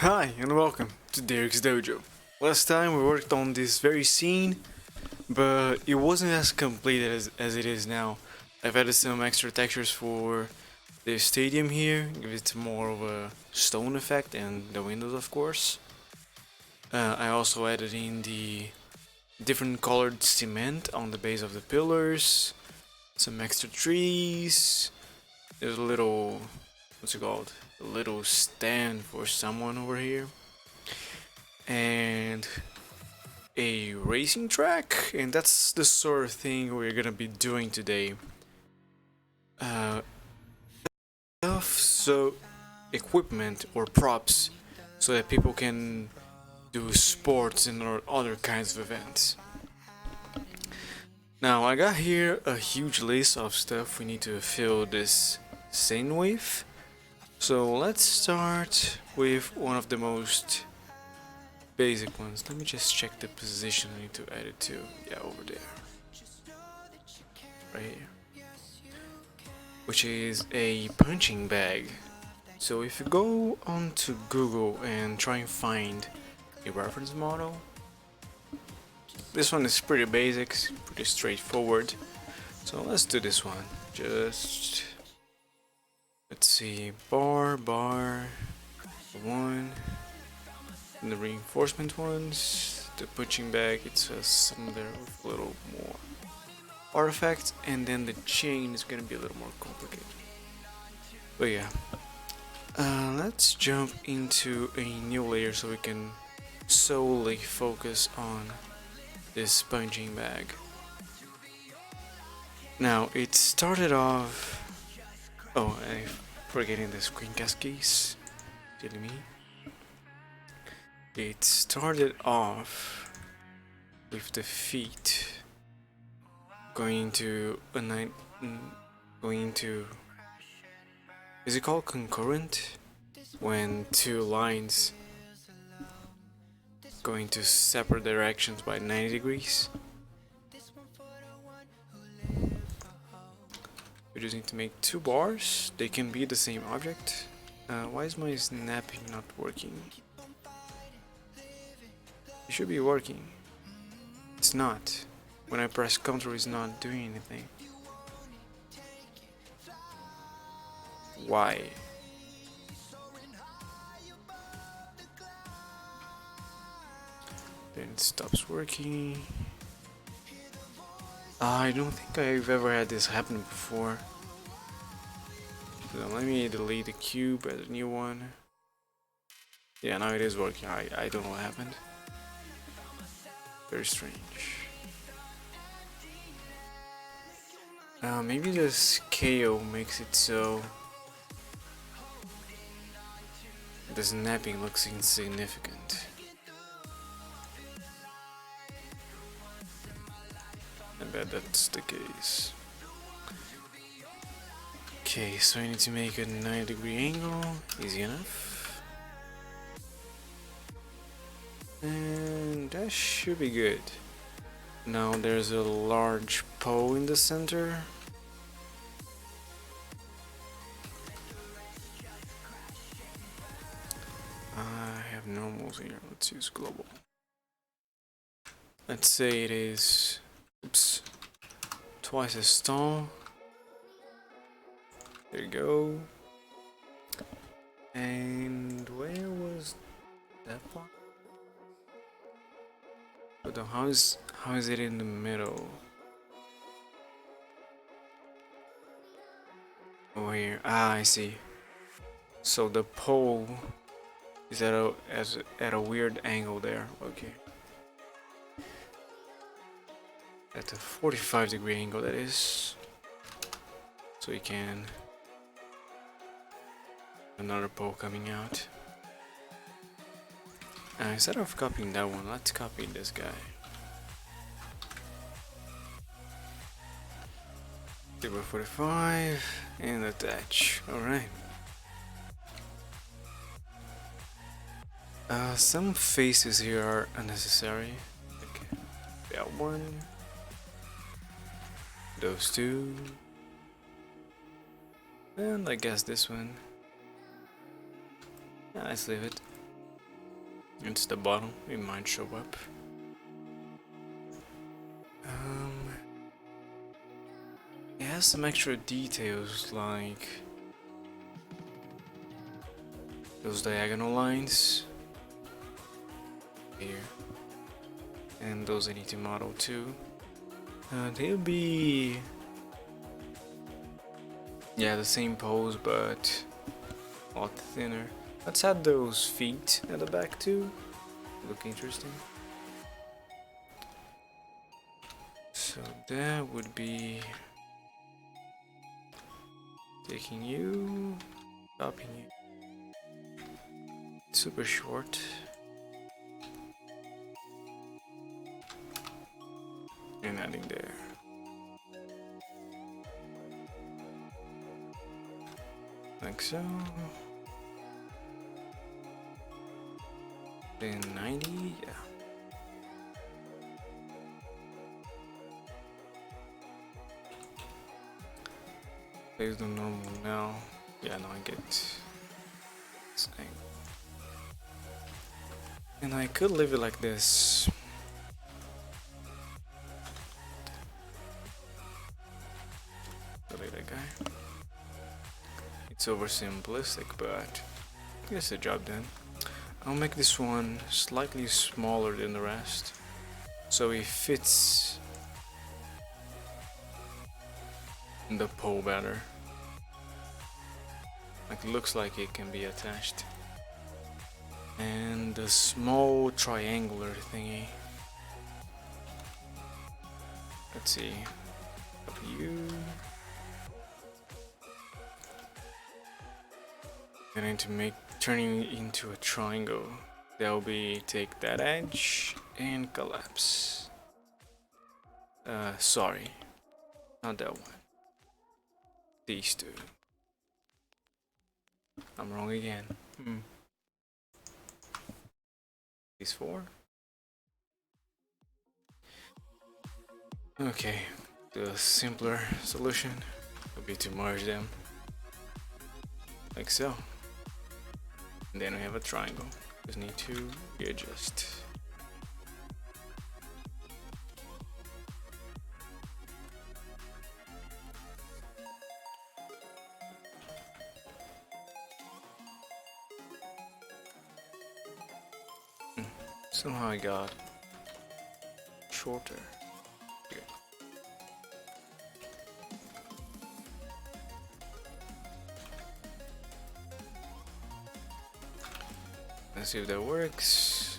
Hi and welcome to Daerik's Dojo. Last time we worked on this very scene, but it wasn't as complete as it is now. I've added some extra textures for the stadium here, give it more of a stone effect and the windows of course. I also added in the different colored cement on the base of the pillars, some extra trees, there's a little, what's it called? A little stand for someone over here. And a racing track, and that's the sort of thing we're gonna be doing today. So equipment or props so that people can do sports and or other kinds of events. Now I got here a huge list of stuff we need to fill this scene with. So let's start with one of the most basic ones. Let me just check the position I need to add it to. Yeah, over there. Right here. Which is a punching bag. So if you go onto Google and try and find a reference model, this one is pretty basic, pretty straightforward. So let's do this one. Just let's see, bar, one, and the reinforcement ones, the punching bag, it's some there with a little more artifacts, and then the chain is gonna be a little more complicated. But yeah, let's jump into a new layer so we can solely focus on this punching bag. Now it started off. Oh, I'm forgetting the screencast case. Silly me. It started off with the feet going to a is it called concurrent? When two lines going to separate directions by 90 degrees. We just need to make two bars. They can be the same object. Why is my snapping not working? It should be working. It's not. When I press Ctrl, it's not doing anything. Why? Then it stops working. I don't think I've ever had this happen before. So let me delete the cube, add a new one. Yeah, now it is working. I don't know what happened. Very strange. Maybe the scale makes it so the snapping looks insignificant. I bet that's the case. Okay, so I need to make a 90-degree angle. Easy enough. And that should be good. Now there's a large pole in the center. I have normals here. Let's use global. Let's say it is, oops, twice as tall. There you go. And where was that part? But how is it in the middle? Over here. Ah, I see. So the pole is at a weird angle there. Okay. At a 45-degree angle, that is. So you can another pole coming out. Instead of copying that one, let's copy this guy. Table 45 and attach. Alright. Some faces here are unnecessary. Okay. That one. Those two. And I guess this one. Yeah, let's leave it. It's the bottom, it might show up. It has some extra details like those diagonal lines here, and those I need to model too. They'll be, yeah, the same pose but a lot thinner. Let's add those feet at the back too. Look interesting. So that would be taking you, stopping you. Super short. And adding there. Like so. Then 90, yeah. There's the normal now. Yeah, now I get this thing. And I could leave it like this. Look at that guy. It's over simplistic, but I guess the job done. I'll make this one slightly smaller than the rest, so it fits the pole better. Like, looks like it can be attached. And the small triangular thingy. Let's see. Up you. And then to make turning into a triangle, that'll be take that edge and collapse. Sorry, not that one. These two. I'm wrong again. These four. Okay, the simpler solution would be to merge them like so. And then we have a triangle. Just need to readjust. Somehow I got shorter. Here. Let's see if that works.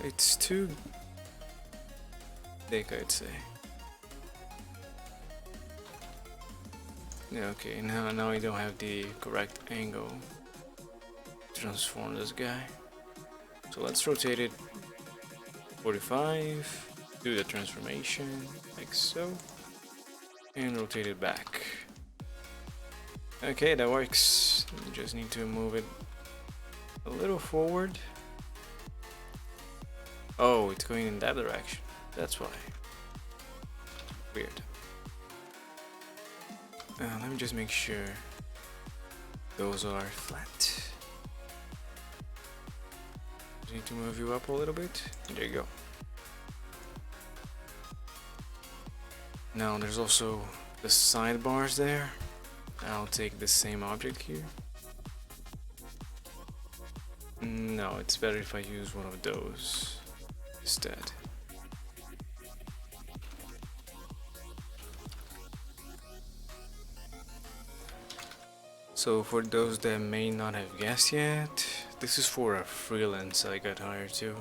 It's too thick, I'd say. Yeah, okay, now I don't have the correct angle to transform this guy. So let's rotate it 45, do the transformation like so, and rotate it back. Okay, that works. You just need to move it a little forward. Oh, it's going in that direction. That's why. Weird. Let me just make sure those are flat. Need to move you up a little bit. There you go. Now there's also the sidebars there. I'll take the same object here. No, it's better if I use one of those instead. So for those that may not have guessed yet, this is for a freelance I got hired to.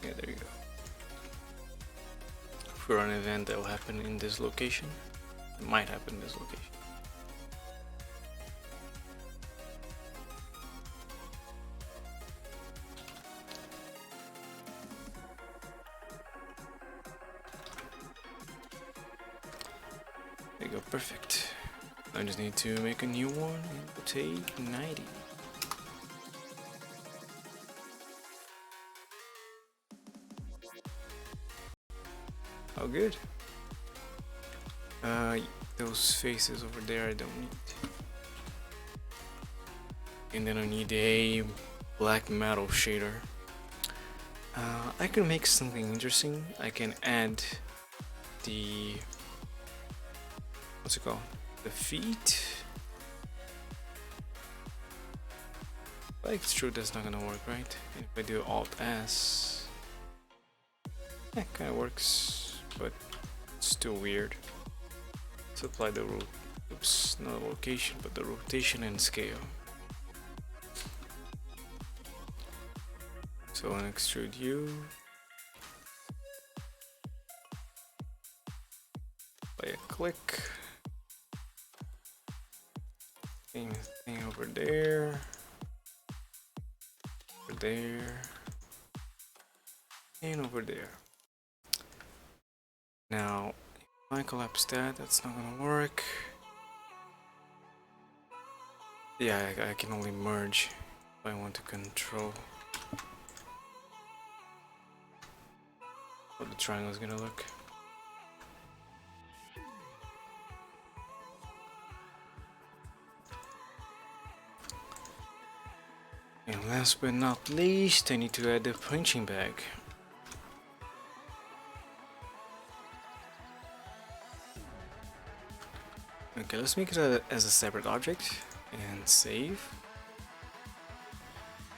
Yeah, there you go. For an event that will happen in this location. It might happen in this location. There you go, perfect. I just need to make a new one and rotate 90. Oh, good. Those faces over there I don't need. And then I need a black metal shader. I can make something interesting. I can add the, what's it called? The feet. Like it's true, that's not gonna work, right? And if I do Alt S, that kind of works, but it's still weird. Let's apply the not location, but the rotation and scale. So I'll extrude you. Apply a click. Thing over there. Over there. And over there. Now, if I collapse that, that's not gonna work. Yeah, I can only merge if I want to control how the triangle is gonna look. And last but not least, I need to add the punching bag. Okay, let's make it as a separate object and save,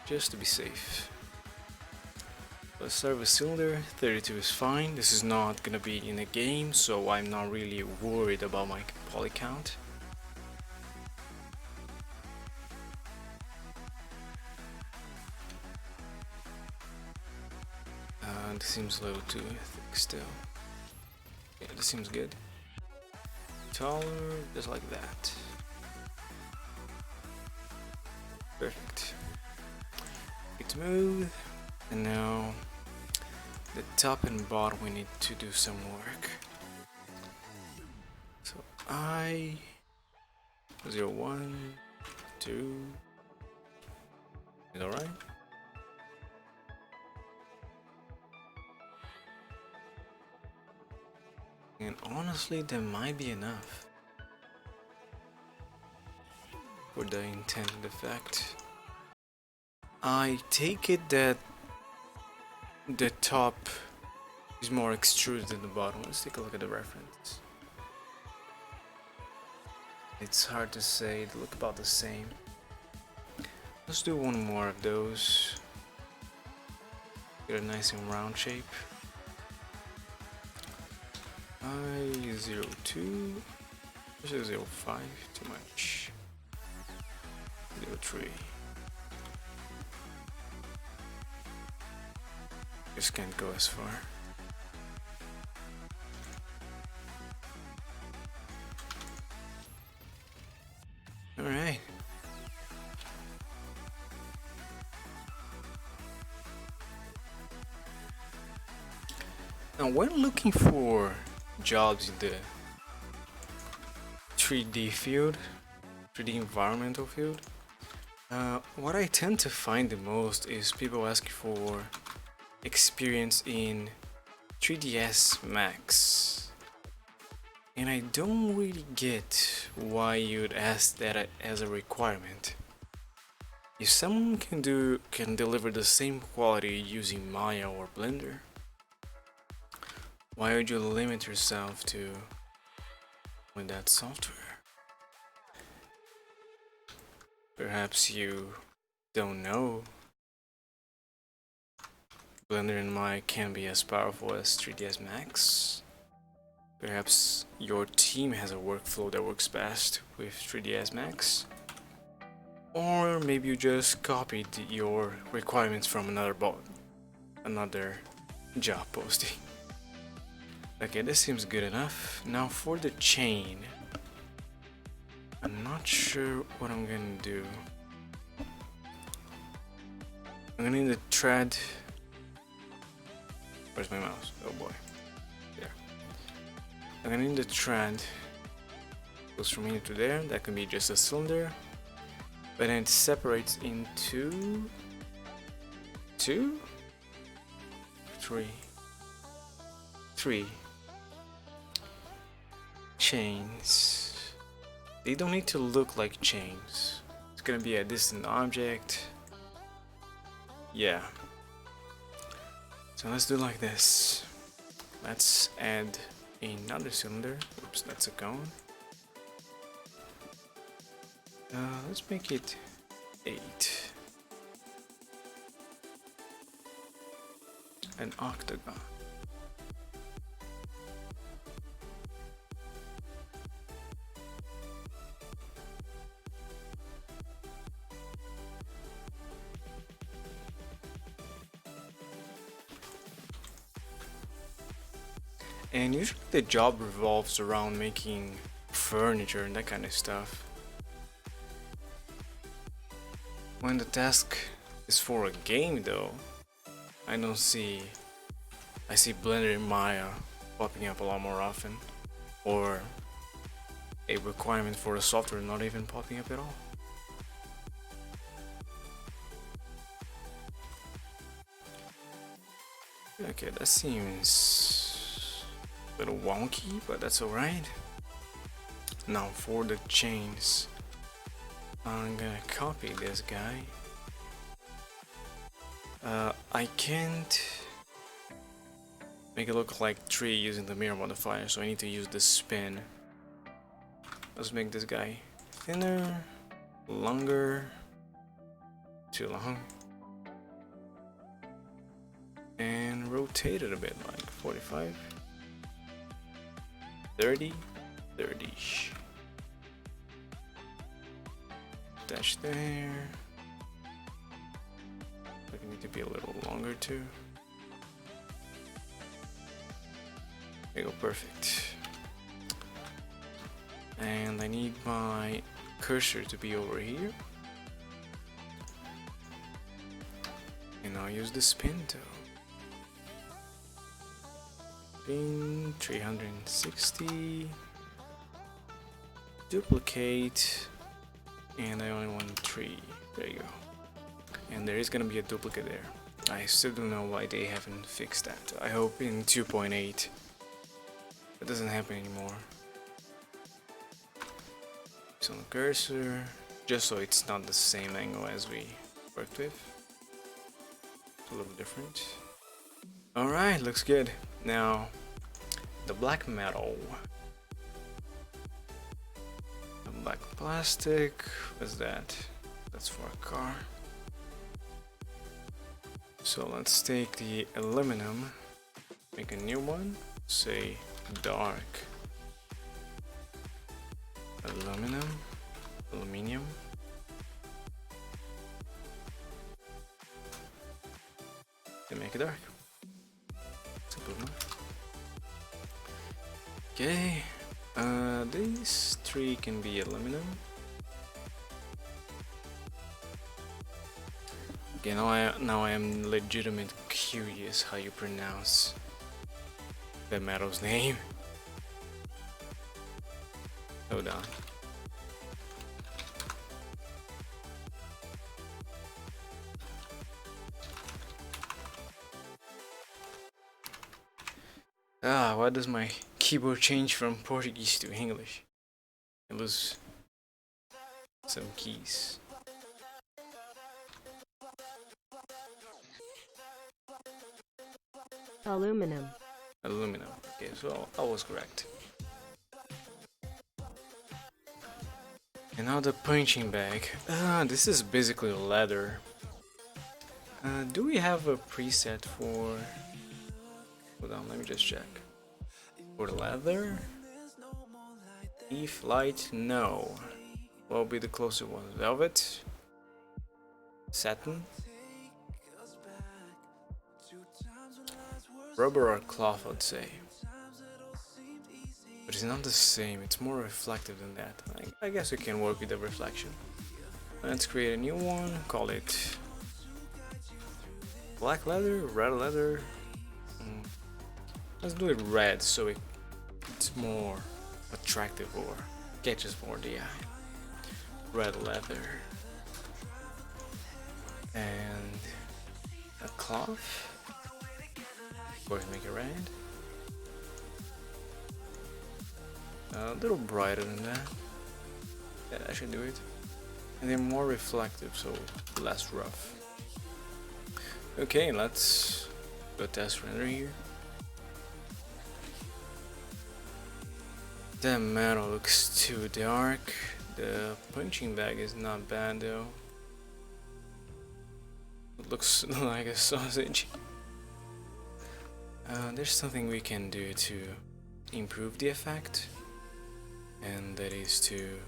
just to be safe. Let's start with cylinder. 32 is fine. This is not gonna be in a game, so I'm not really worried about my poly count. This seems a little too thick still. Yeah, this seems good. Taller, just like that. Perfect. Get smooth. And now the top and bottom we need to do some work. So I 0 1 2 is alright. And honestly, that might be enough for the intended effect. I take it that the top is more extruded than the bottom. Let's take a look at the reference. It's hard to say, they look about the same. Let's do one more of those. Get a nice and round shape. I02 versus 05, too much. 03. Just can't go as far. Alright. Now when looking for jobs in the 3D field, 3D environmental field, what I tend to find the most is people asking for experience in 3ds Max, and I don't really get why you'd ask that as a requirement. If someone can deliver the same quality using Maya or Blender, why would you limit yourself to with that software? Perhaps you don't know Blender and Maya can be as powerful as 3ds Max. Perhaps your team has a workflow that works best with 3ds Max. Or maybe you just copied your requirements from another job posting. Okay, this seems good enough. Now for the chain, I'm not sure what I'm gonna do. I'm gonna need a thread. Where's my mouse? Oh boy. There. I'm gonna need a thread. Goes from here to there. That can be just a cylinder. But then it separates into 2, 3. chains. They don't need to look like chains. It's gonna be a distant object. Yeah. So let's do like this. Let's add another cylinder. Oops, that's a cone. Let's make it 8. An octagon. And usually the job revolves around making furniture and that kind of stuff. When the task is for a game though, I see Blender and Maya popping up a lot more often, or a requirement for a software not even popping up at all. Okay, that seems a little wonky, but that's alright. Now for the chains, I'm gonna copy this guy. I can't make it look like tree using the mirror modifier, so I need to use the spin. Let's make this guy thinner, longer, too long, and rotate it a bit, like 45, 30, 30. Dash there. I need to be a little longer too. There you go, perfect. And I need my cursor to be over here. And I'll use the spin tool. Spin 360. Duplicate. And I only want 3. There you go. And there is gonna be a duplicate there. I still don't know why they haven't fixed that. I hope in 2.8 it doesn't happen anymore. So on the cursor, just so it's not the same angle as we worked with. It's a little different. Alright, looks good. Now, the black metal. The black plastic, what's that? That's for a car. So let's take the aluminum, make a new one, say dark aluminium, and make it dark. Simple enough. Okay, these 3 can be aluminum. Okay, now I am legitimately curious how you pronounce the metal's name. Hold on. Why does my keyboard change from Portuguese to English? I lose some keys. Aluminum. Aluminum. Okay, so I was correct. And now the punching bag. This is basically leather. Do we have a preset for... Hold on, let me just check. For leather? Leaf light? No. What will be the closer one? Velvet? Satin? Rubber or cloth, I'd say. But it's not the same, it's more reflective than that. I guess we can work with the reflection. Let's create a new one, call it black leather, red leather. Let's do it red so it's more attractive or catches more the eye. Red leather. And a cloth. Of course, make it red. A little brighter than that. Yeah, that should do it. And then more reflective, so less rough. Okay, let's go test render here. The metal looks too dark. The punching bag is not bad though. It looks like a sausage. There's something we can do to improve the effect, and that is to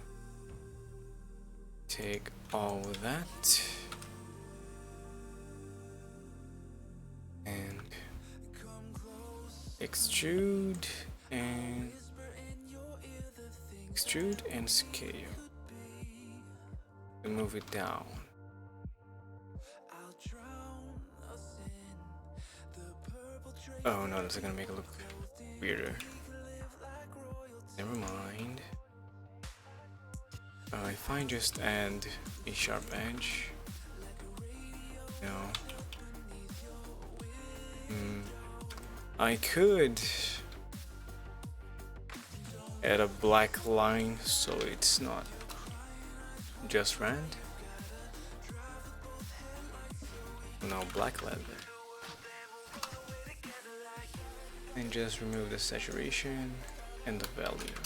take all of that and extrude and scale and move it down. Oh no, that's gonna make it look weirder. Never mind. If I just add a sharp edge, I could add a black line so it's not just rand. No, black leather. And just remove the saturation and the value.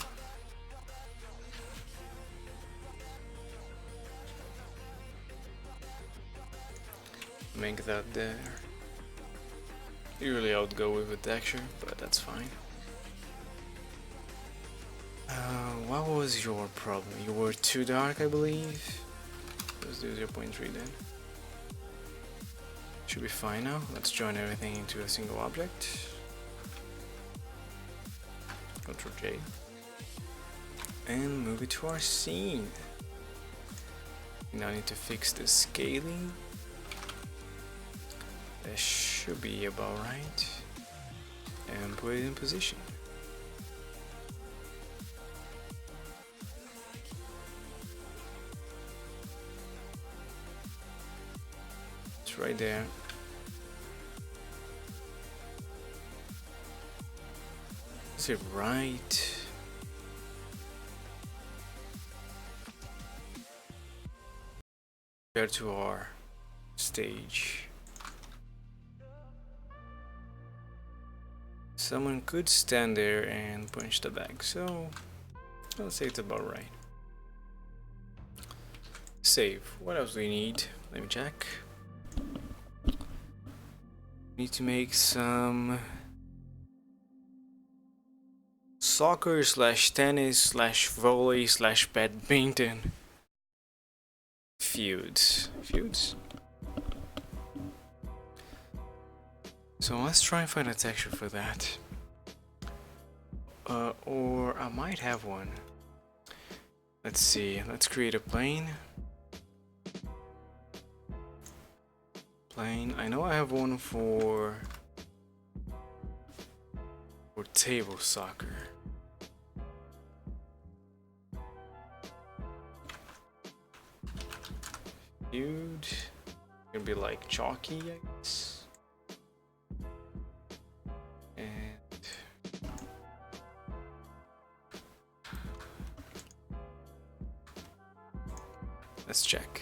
Make that there. Usually I would go with a texture, but that's fine. What was your problem? You were too dark, I believe. Let's do 0.3 then. Should be fine now. Let's join everything into a single object. Ctrl J. And move it to our scene. Now I need to fix the scaling. That should be about right. And put it in position. It's right there. Is it right? Compared to our stage. Someone could stand there and punch the bag, so let's say it's about right. Save. What else do we need? Let me check. Need to make some soccer / tennis / volley / badminton feuds. So let's try and find a texture for that. Or I might have one. Let's see. Let's create a plane. I know I have one for table soccer. Feud. Gonna be like chalky, I guess. And let's check.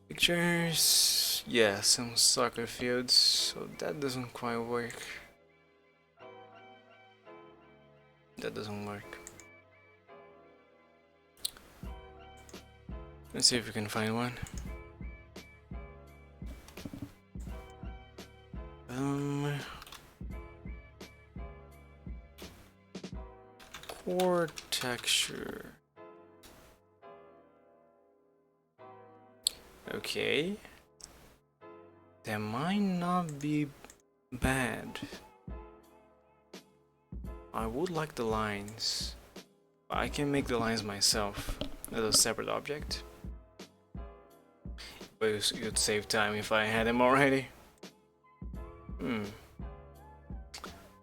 Pictures, yeah, some soccer fields, so that doesn't quite work. That doesn't work. Let's see if we can find one. Core texture. Okay. That might not be bad. I would like the lines. I can make the lines myself as a separate object. But it would save time if I had them already.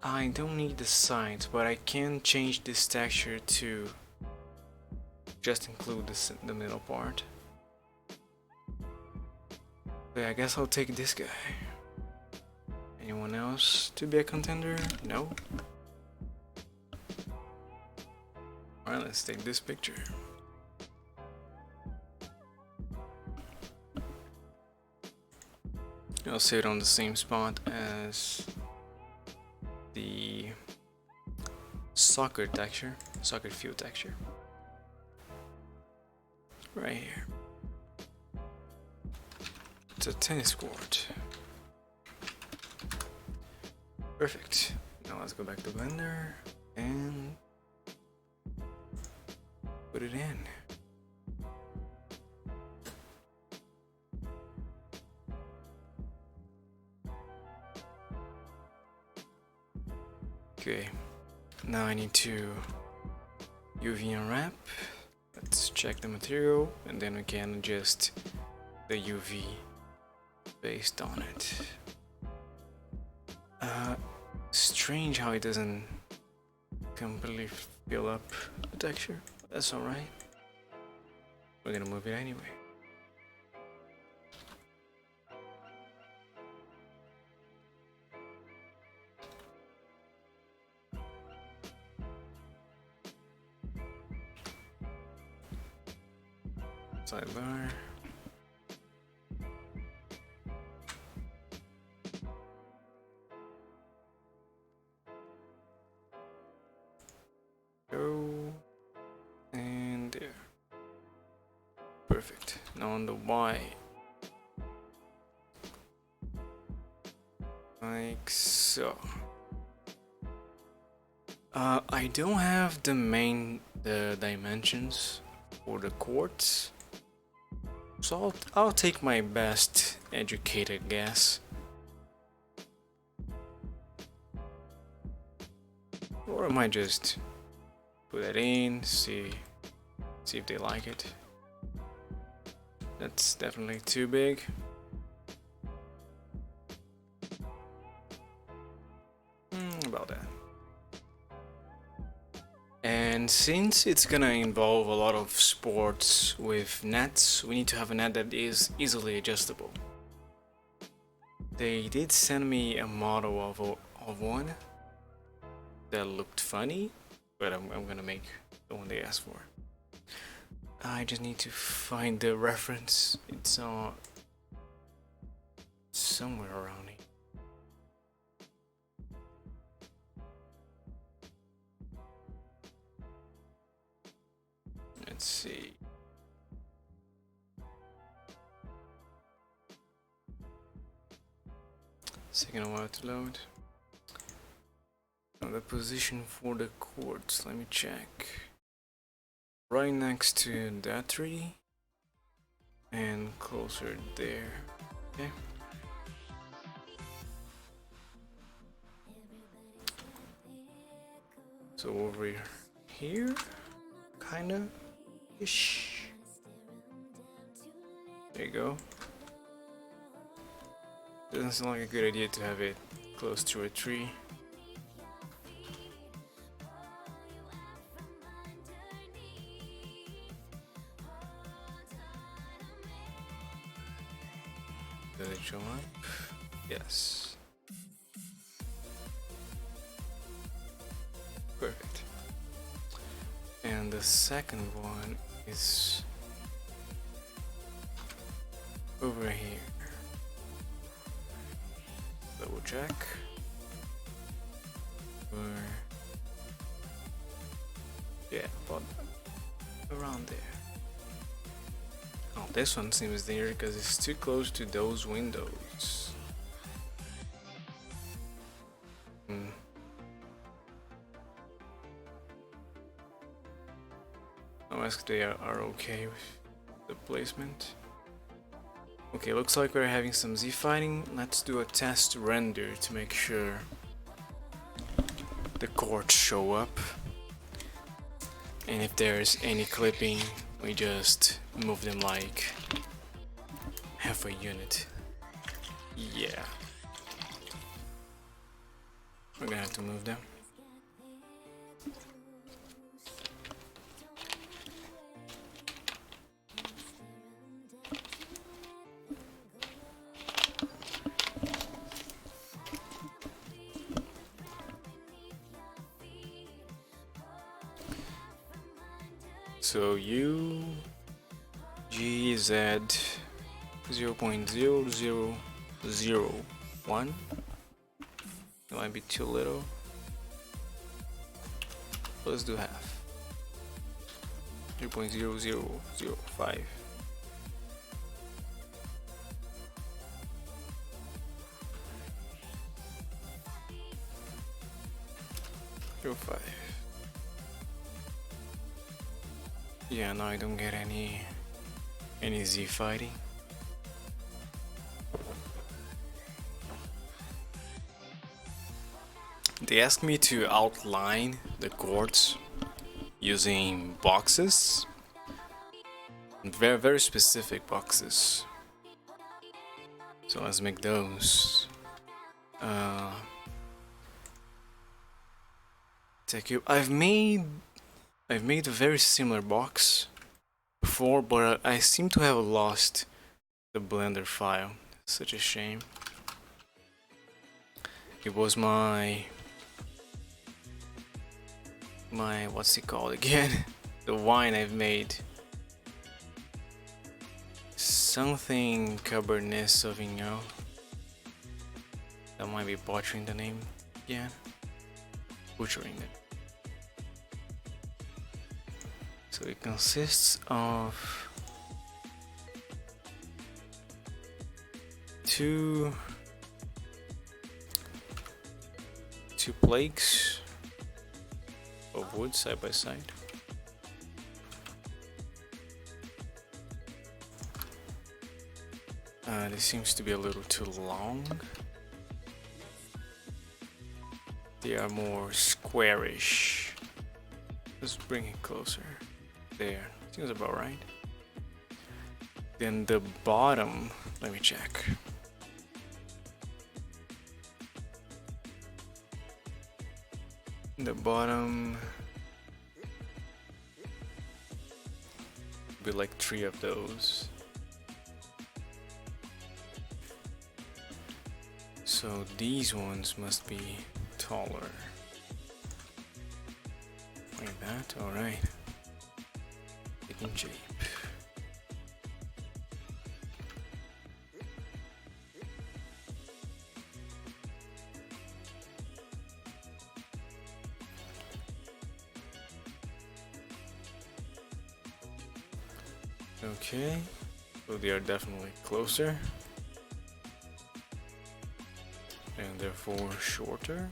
I don't need the sides, but I can change this texture to just include the middle part. But I guess I'll take this guy Anyone else to be a contender? No? Alright, let's take this picture. I'll set it on the same spot as the soccer field texture. Right here. It's a tennis court. Perfect. Now let's go back to Blender and put it in. Okay, now I need to UV unwrap. Let's check the material and then we can adjust the UV based on it. Strange how it doesn't completely fill up the texture. That's alright. We're gonna move it anyway. Sidebar. Go and there. Perfect. Now on the Y, like so. I don't have the dimensions for the quartz, so I'll take my best educated guess. Or I might just put that in, see if they like it. That's definitely too big. About that. And since it's gonna involve a lot of sports with nets, we need to have a net that is easily adjustable. They did send me a model of one that looked funny, but I'm gonna make the one they asked for. I just need to find the reference. It's somewhere around here. Let's see. It's taking a while to load. Now the position for the quartz, let me check. Right next to that tree and closer there. Okay. So over here, kinda ish. There you go. Doesn't seem like a good idea to have it close to a tree. Does it show up? Yes. Perfect. And the second one is over here. Double check. Yeah, about around there. Oh, this one seems there because it's too close to those windows. I'll ask if they are okay with the placement. Okay, looks like we're having some Z-fighting. Let's do a test render to make sure the chords show up. And if there's any clipping, we just move them like half a unit. Yeah. We're gonna have to move them. So U G Z 0.0001. It might be too little. Let's do half. 0.0005. 0.5. Yeah, no, I don't get any Z fighting. They asked me to outline the chords using boxes, very specific boxes. So let's make those. I've made a very similar box before, but I seem to have lost the Blender file. Such a shame. It was my what's it called again? The wine I've made. Something Cabernet Sauvignon. That might be butchering the name again. Butchering it. So it consists of two plaques of wood side by side. This seems to be a little too long. They are more squarish. Let's bring it closer. There, seems about right. Then the bottom, let me check. The bottom be like 3 of those. So these ones must be taller. Like that, alright. Taking shape. Okay, so they are definitely closer and therefore shorter.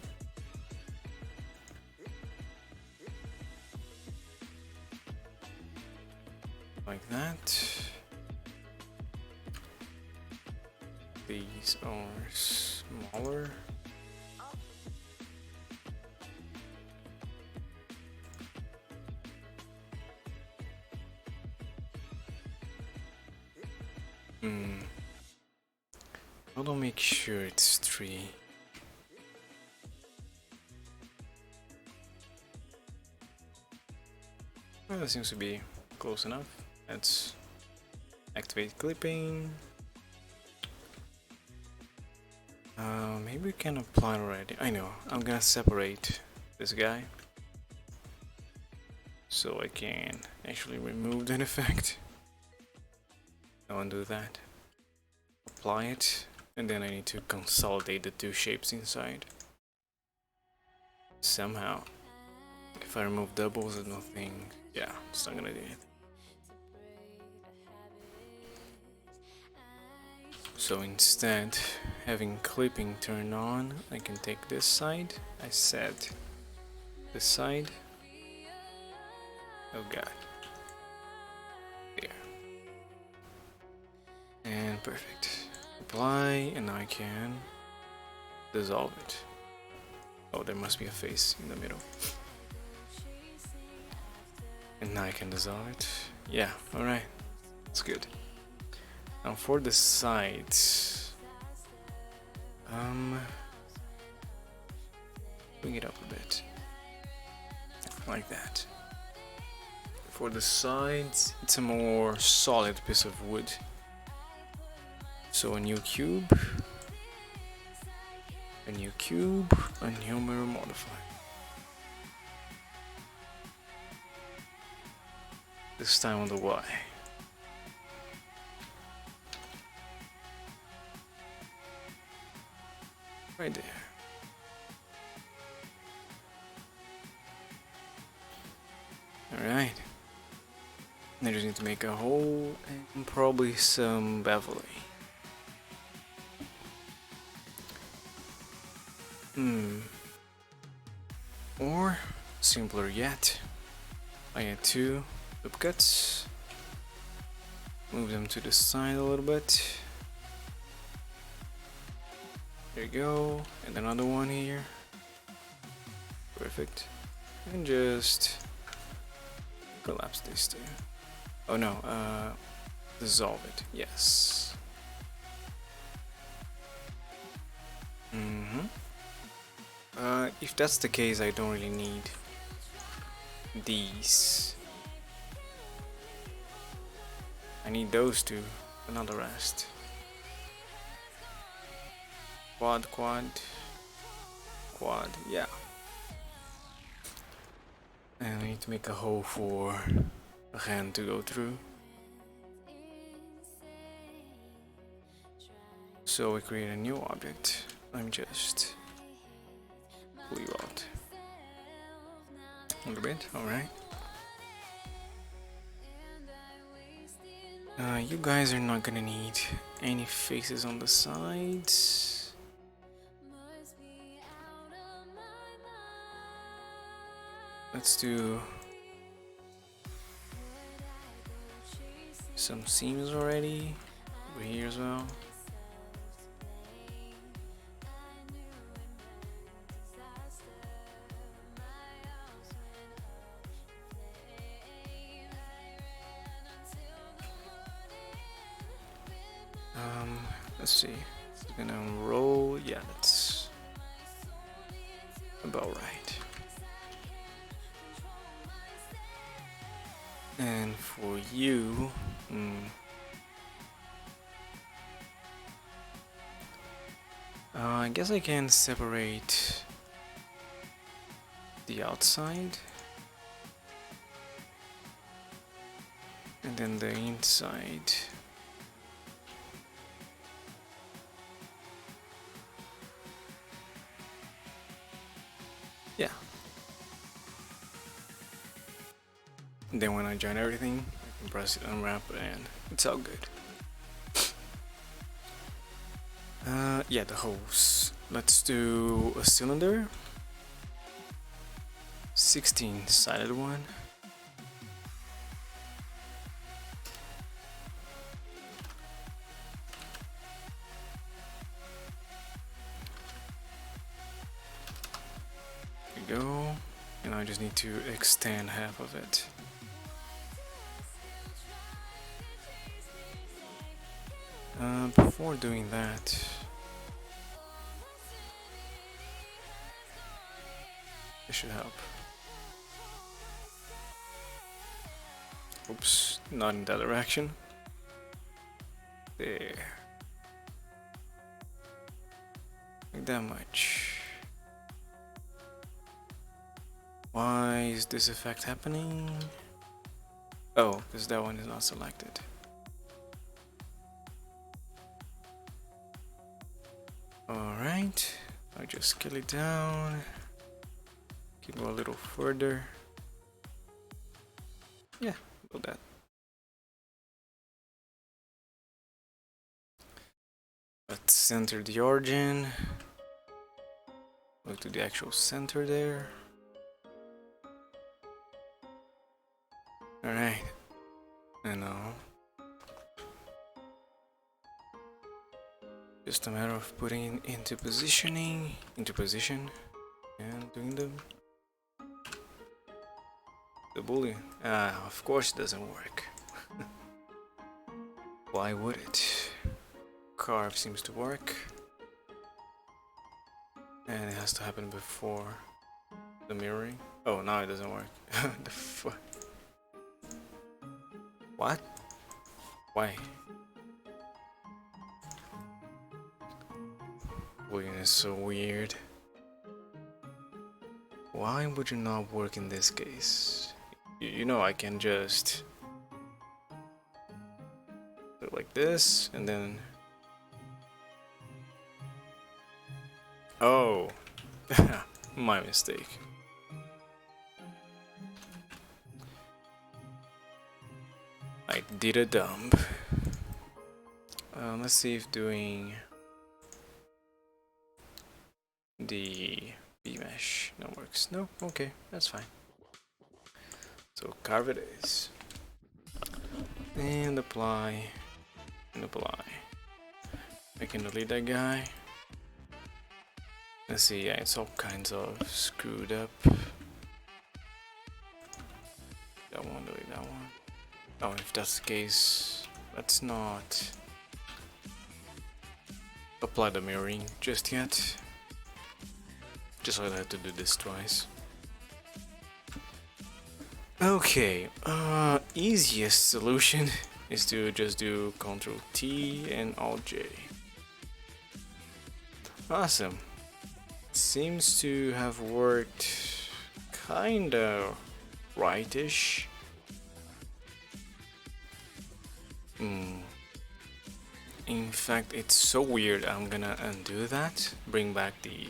Like that. These are smaller. How do I make sure it's 3? Well, that seems to be close enough. Let's activate clipping. Maybe we can apply already. I know, I'm gonna separate this guy so I can actually remove that effect. I'll undo that. Apply it, and then I need to consolidate the 2 shapes inside. Somehow. If I remove doubles, I don't think. Yeah, it's not gonna do anything. So instead, having clipping turned on, I can take this side. I set this side. Oh god. There. And perfect. Apply, and I can dissolve it. Oh, there must be a face in the middle. And now I can dissolve it. Yeah, alright. That's good. Now for the sides, bring it up a bit, like that. For the sides, it's a more solid piece of wood. So a new cube, a new mirror modifier. This time on the Y. Right there. Alright. I just need to make a hole and probably some beveling. Or, simpler yet, I add 2 loop cuts, move them to the side a little bit. There you go, and another one here. Perfect. And just collapse these two. Oh no, dissolve it. Yes. If that's the case, I don't really need these. I need those two, but not the rest. Quad, yeah. And I need to make a hole for a hand to go through. So we create a new object. Let me just pull you out a little bit. Alright. You guys are not gonna need any faces on the sides. Let's do some seams already over here as well. Let's see. It's gonna roll. Yeah, that's about right. And for you, I guess I can separate the outside and then the inside. Yeah. And then when I join everything, I can press it, unwrap, and it's all good. Yeah, the hose. Let's do a cylinder. 16-sided one. There we go. And I just need to extend half of it. Before doing that, it should help. Oops, not in that direction. There. Like that much. Why is this effect happening? Oh, because that one is not selected. Alright, I just scale it down. Go a little further. Yeah, about that. Let's center the origin. Look to the actual center there. Alright. And now just a matter of putting it into position, and doing the boolean. Of course it doesn't work. Why would it? Carve seems to work. And it has to happen before the mirroring. Oh, now it doesn't work. The fuck? What? Why? Boolean is so weird. Why would you not work in this case? You know I can just like this, and then... Oh, my mistake. I did a dump. Let's see if doing the B-mesh no works. No, okay, that's fine. So carve it is. And apply. And apply. I can delete that guy. Let's see, yeah, it's all kinds of screwed up. That one, delete that one. Oh, if that's the case, let's not apply the mirroring just yet. Just so I have to do this twice. Okay, easiest solution is to just do Ctrl T and Alt J. Awesome. Seems to have worked kinda rightish. In fact, it's so weird. I'm gonna undo that, bring back the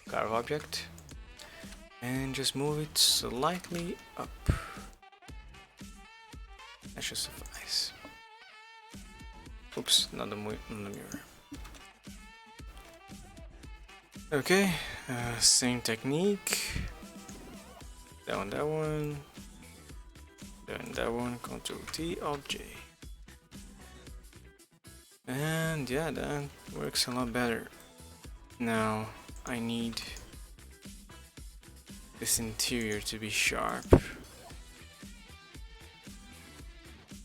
carve object, and just move it slightly up. That should suffice. Oops, not the mirror. Okay, same technique. Down that one. Down that one. Ctrl T, Alt J. And yeah, that works a lot better. Now I need this interior to be sharp.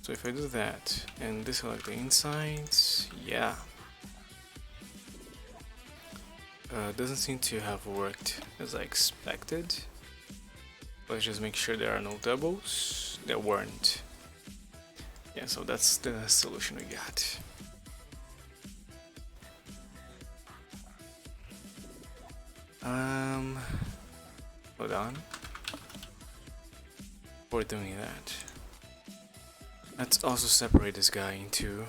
So if I do that and deselect the insides, yeah. Doesn't seem to have worked as I expected. Let's just make sure there are no doubles. There weren't. Yeah, so that's the solution we got. Hold on. Before doing that, let's also separate this guy into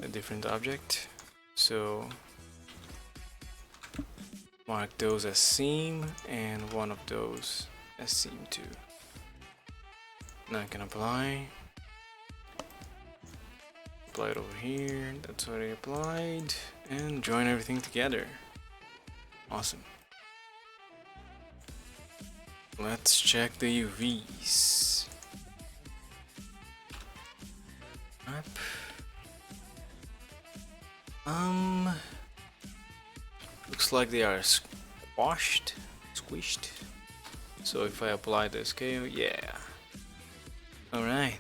a different object. So mark those as seam and one of those as seam 2. Now I can apply it over here. That's already applied, and join everything together. Awesome. Let's check the UVs. Up. Looks like they are squished. So if I apply the scale, yeah. Alright.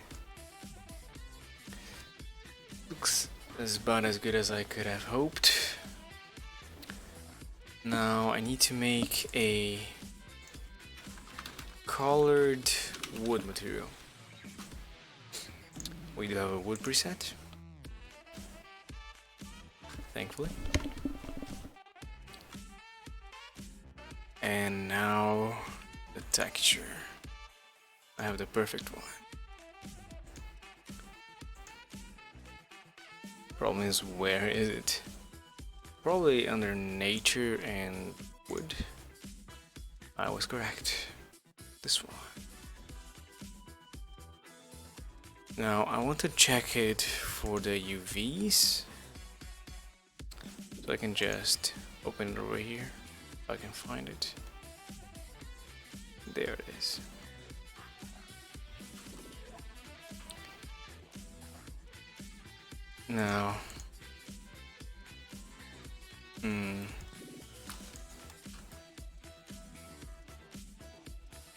Looks about as good as I could have hoped. Now I need to make a colored wood material. We do have a wood preset, thankfully. And now the texture. I have the perfect one. Problem is, where is it? Probably under nature and wood. I was correct. This one. Now I want to check it for the UVs. So I can just open it over here if I can find it. There it is. Now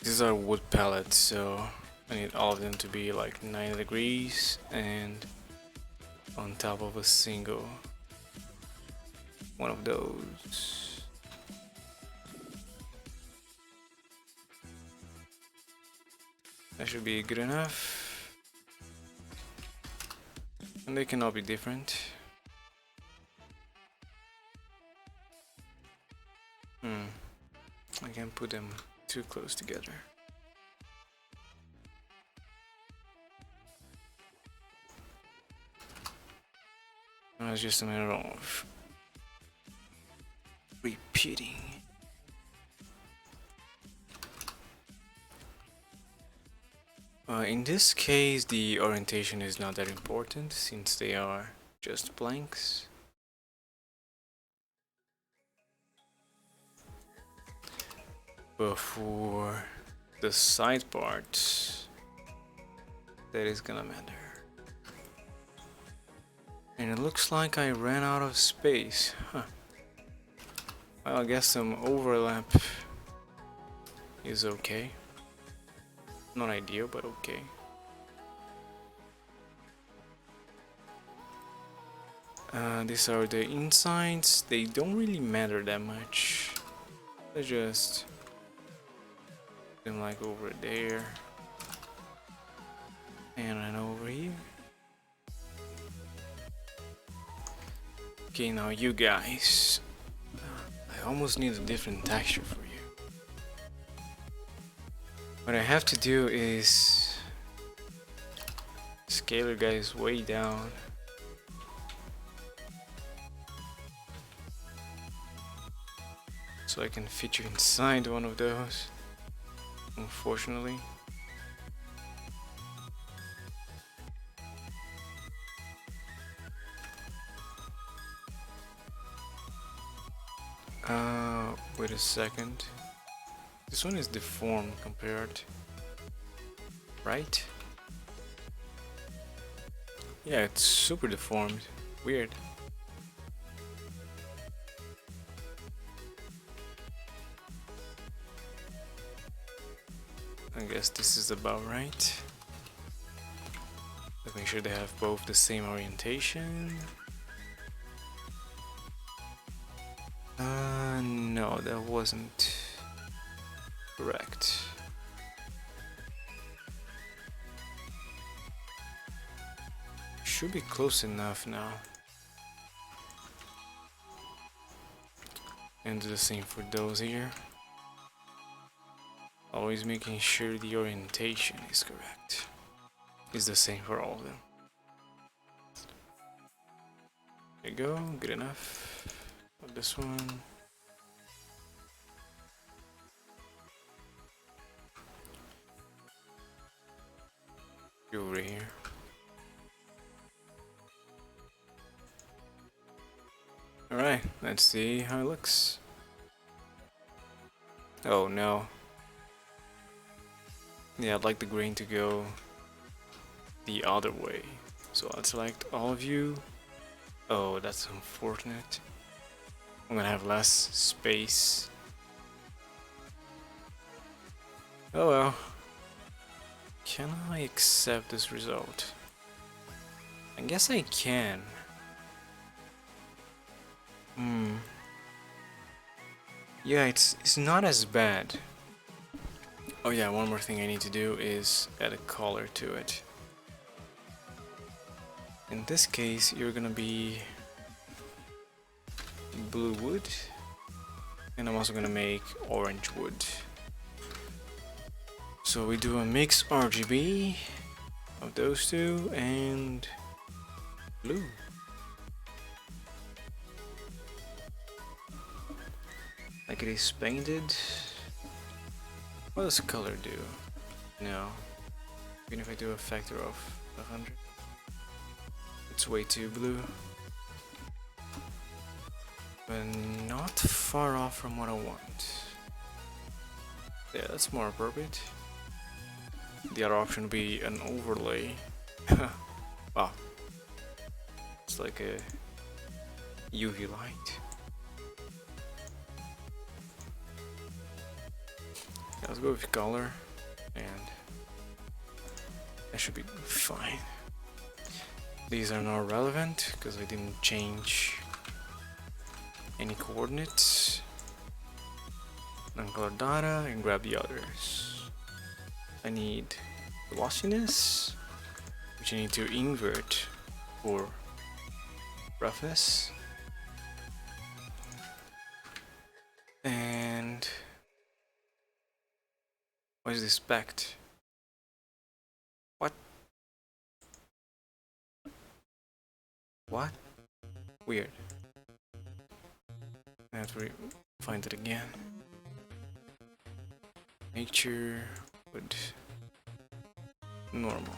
these are wood pellets, so I need all of them to be like 90 degrees and on top of a single one of those. That should be good enough. And they can all be different. I can't put them too close together. It's just a matter of repeating. In this case, the orientation is not that important since they are just blanks. But for the side part, that is gonna matter. And it looks like I ran out of space. Huh. Well, I guess some overlap is okay. Not ideal, but okay. These are the insides. They don't really matter that much. They just them like over there and then over here. Okay, now you guys. I almost need a different texture for you. What I have to do is scale you guys way down. So I can fit you inside one of those, unfortunately. Wait a second. This one is deformed compared, right? Yeah, it's super deformed. Weird. I guess this is about right. Let's make sure they have both the same orientation. No, that wasn't correct. Should be close enough now. And do the same for those here. Always making sure the orientation is correct. Is the same for all of them. There you go, good enough. This one. Over here. Alright, let's see how it looks. Oh no. Yeah, I'd like the grain to go the other way. So I'll select all of you. Oh, that's unfortunate. I'm gonna have less space. Oh well. Can I accept this result? I guess I can. Yeah, it's not as bad. Oh yeah, one more thing I need to do is add a color to it. In this case, you're gonna be blue wood, and I'm also gonna make orange wood. So we do a mix RGB of those two and blue. Like it is painted. What does color do? No. Even if I do a factor of 100, it's way too blue. But not far off from what I want. Yeah, that's more appropriate. The other option would be an overlay. Wow. It's like a UV light. Yeah, let's go with color, and that should be fine. These are not relevant because I didn't change any coordinates. Non-color data and grab the others. I need glossiness, which I need to invert for roughness. And what is this spect? What? What? Weird. I have to find it again. Nature wood. Normal.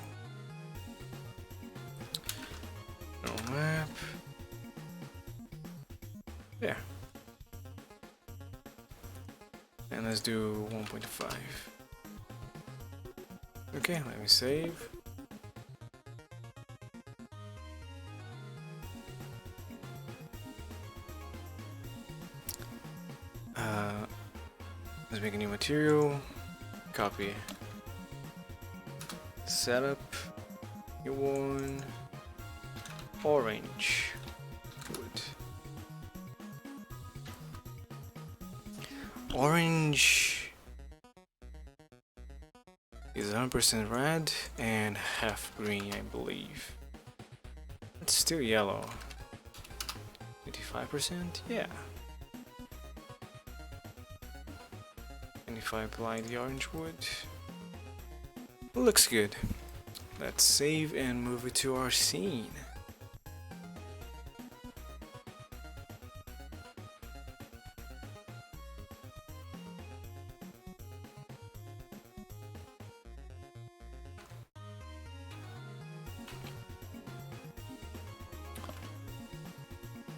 Normal map. There. And let's do 1.5. Okay, let me save. Let's make a new material. Copy. Setup. New one. Orange. Wood. Orange is 100% red and half green, I believe. It's still yellow. 55%? Yeah. And if I apply the orange wood, looks good. Let's save and move it to our scene.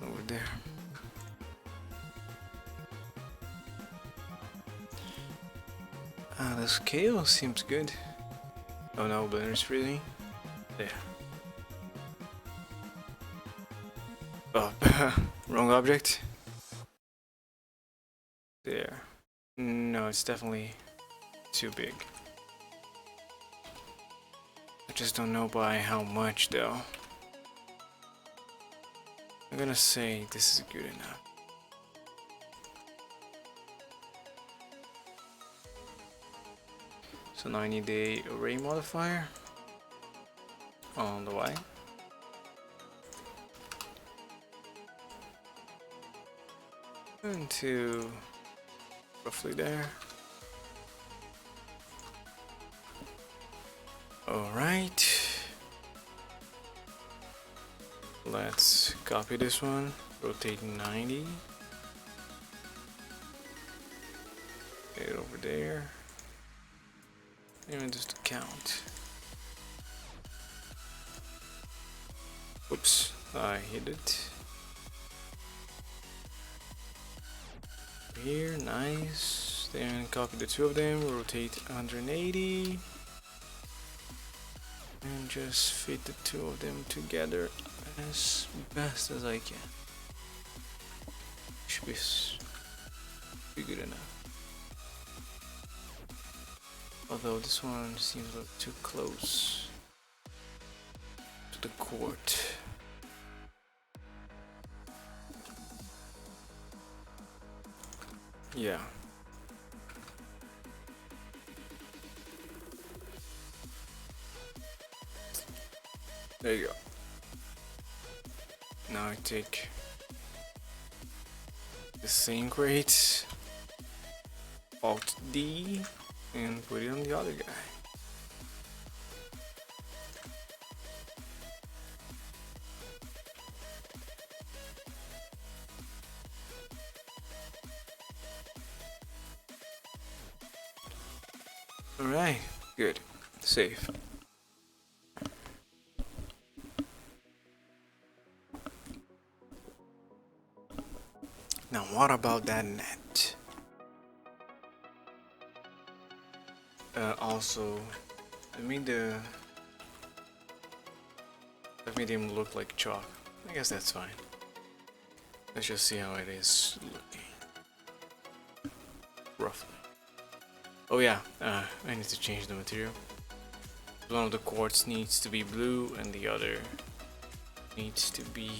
Over there. The scale seems good. Oh no, Blender's freezing. There. Oh, wrong object. There. No, it's definitely too big. I just don't know by how much though. I'm gonna say this is good enough. So now I need the array modifier on the Y. And to roughly there. Alright. Let's copy this one, rotate 90. Get it over there. And just count. Oops, I hit it. Here, nice. Then copy the two of them, rotate 180. And just fit the two of them together as best as I can. Should be good enough. Although this one seems a little too close to the court. Yeah. There you go. Now I take the same crate, Alt D, and put it on the other guy. Alright, good. Save. Now what about that net? Also, I made him look like chalk. I guess that's fine. Let's just see how it is looking. Roughly. Oh yeah, I need to change the material. One of the quartz needs to be blue and the other needs to be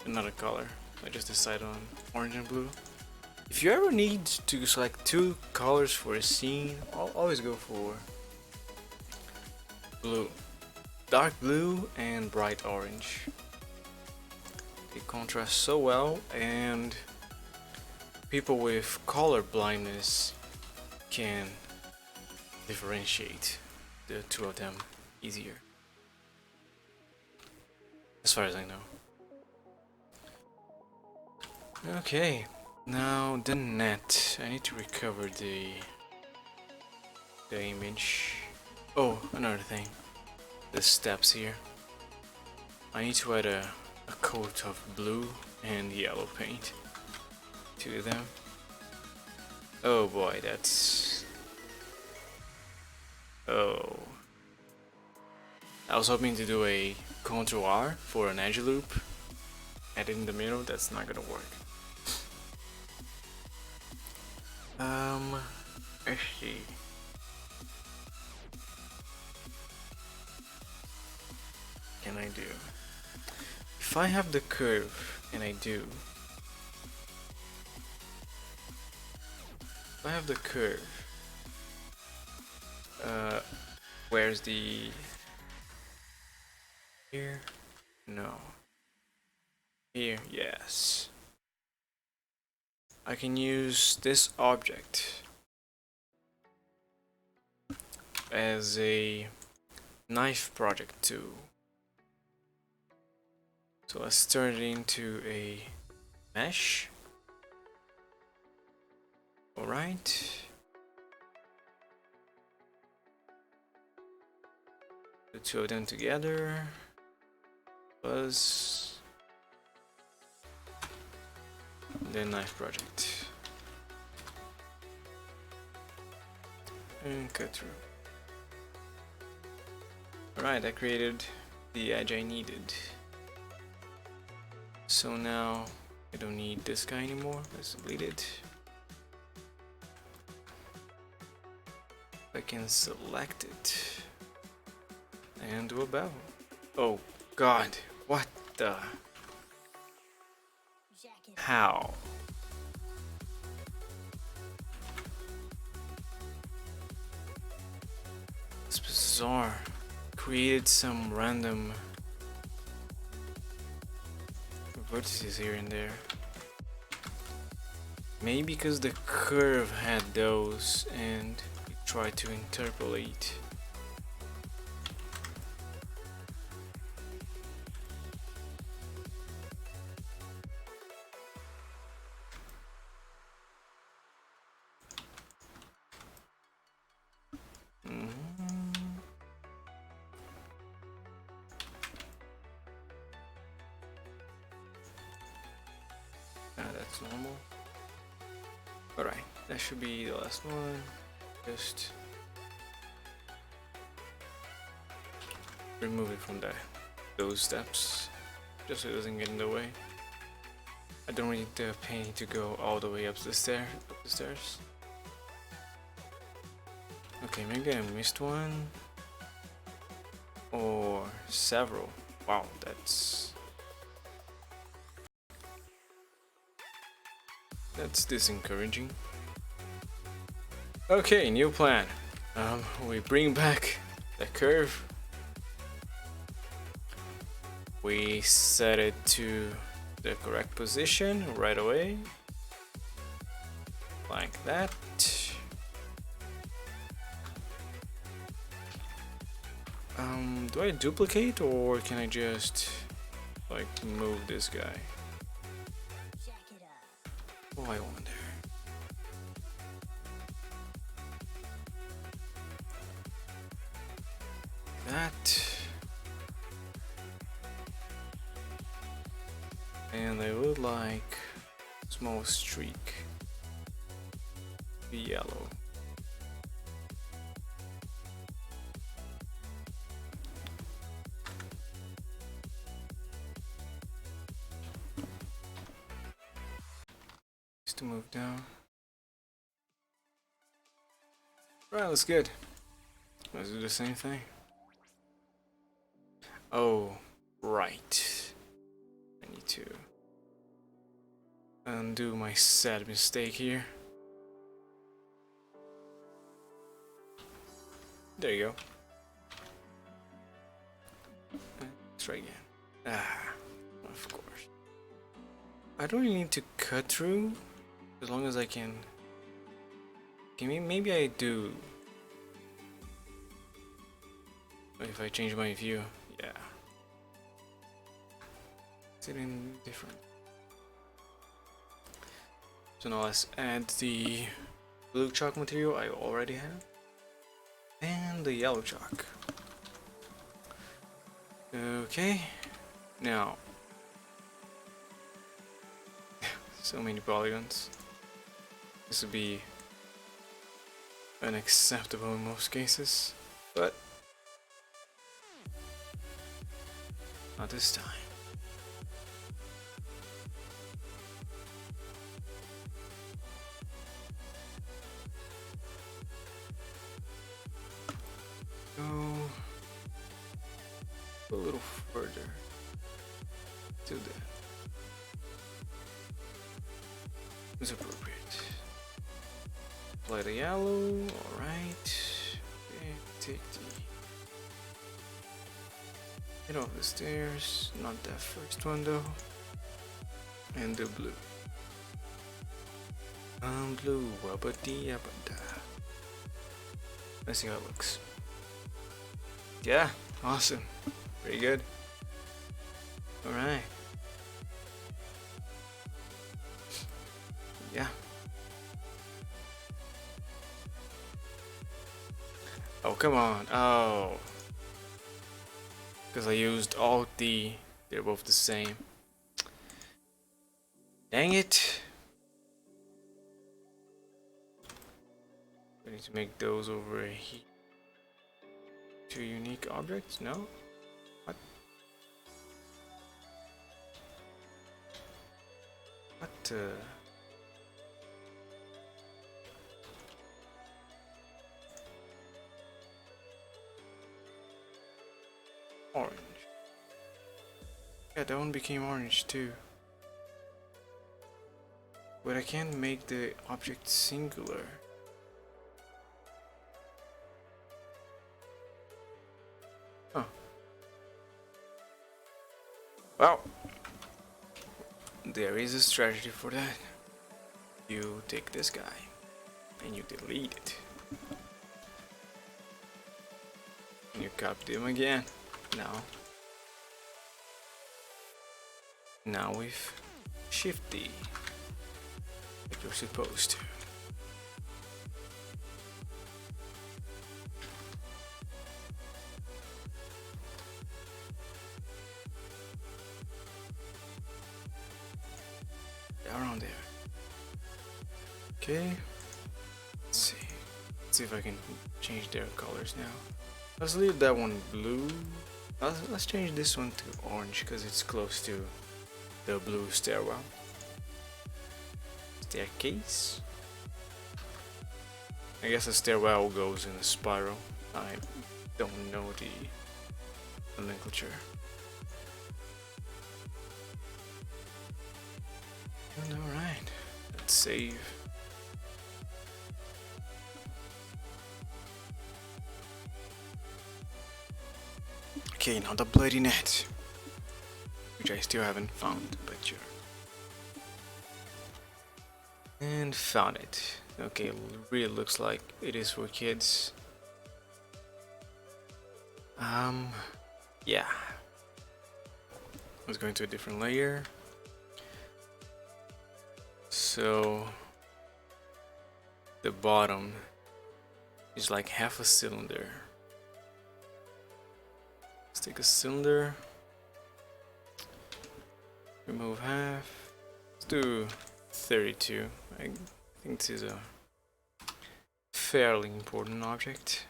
another color. I just decided on orange and blue. If you ever need to select two colors for a scene, I'll always go for blue. Dark blue and bright orange. They contrast so well, and people with color blindness can differentiate the two of them easier. As far as I know. Okay, now the net. I need to recover the image. Oh, another thing. The steps here. I need to add a coat of blue and yellow paint to them. Oh boy, that's... Oh. I was hoping to do a Ctrl R for an edge loop. Add it in the middle, that's not gonna work. Let's see. Can I do? If I have the curve, and I do. If I have the curve, where's the... Here? No. Here, yes. I can use this object as a knife project too. So let's turn it into a mesh. Alright. The two of them together. Buzz. Then knife project. And cut through. Alright, I created the edge I needed. So now I don't need this guy anymore. Let's delete it. I can select it and do a bevel. Oh god, what the? How? It's bizarre. Created some random vertices here and there. Maybe because the curve had those and it tried to interpolate. That's normal. Alright, that should be the last one. Just remove it from those steps, just so it doesn't get in the way. I don't need the paint to go all the way up the stairs. Okay, maybe I missed one or several. Wow, that's disencouraging. Okay, new plan. We bring back the curve. We set it to the correct position right away, like that. Do I duplicate or can I just like move this guy? Oh, I wonder. That. And I would like small streak. Be yellow. To move down. Right, that's good. Let's do the same thing. Oh, right. I need to undo my sad mistake here. There you go. Let's try again. Ah, of course. I don't really need to cut through. As long as I can... Maybe I do. If I change my view, yeah. Is it in different? So now let's add the blue chalk material I already have and the yellow chalk. Okay, now so many polygons. This would be unacceptable in most cases, but not this time. Go a little further to that. It's appropriate. Apply the yellow, alright. Okay, take the head off the stairs, not that first one though. And the blue. Blue, wabadi abada. Let's see how it looks. Yeah, awesome. Pretty good. Alright. Yeah. Oh, come on. Oh. Because I used Alt D. They're both the same. Dang it. We need to make those over here. Two unique objects? No? What? What? Orange. Yeah, that one became orange too. But I can't make the object singular. Huh. Well, there is a strategy for that. You take this guy and you delete it. And you copy them again. Now with Shift D, like you're supposed to. Around there. Okay. Let's see if I can change their colors now. Let's leave that one blue. Let's change this one to orange because it's close to the blue stairwell. Staircase. I guess a stairwell goes in a spiral. I don't know the nomenclature. Alright, let's save. Okay, now the bloody net, which I still haven't found, but sure. And found it. Okay, it really looks like it is for kids. Yeah. Let's go into a different layer. So the bottom is like half a cylinder. Let's take a cylinder, remove half. Let's do 32. I think this is a fairly important object.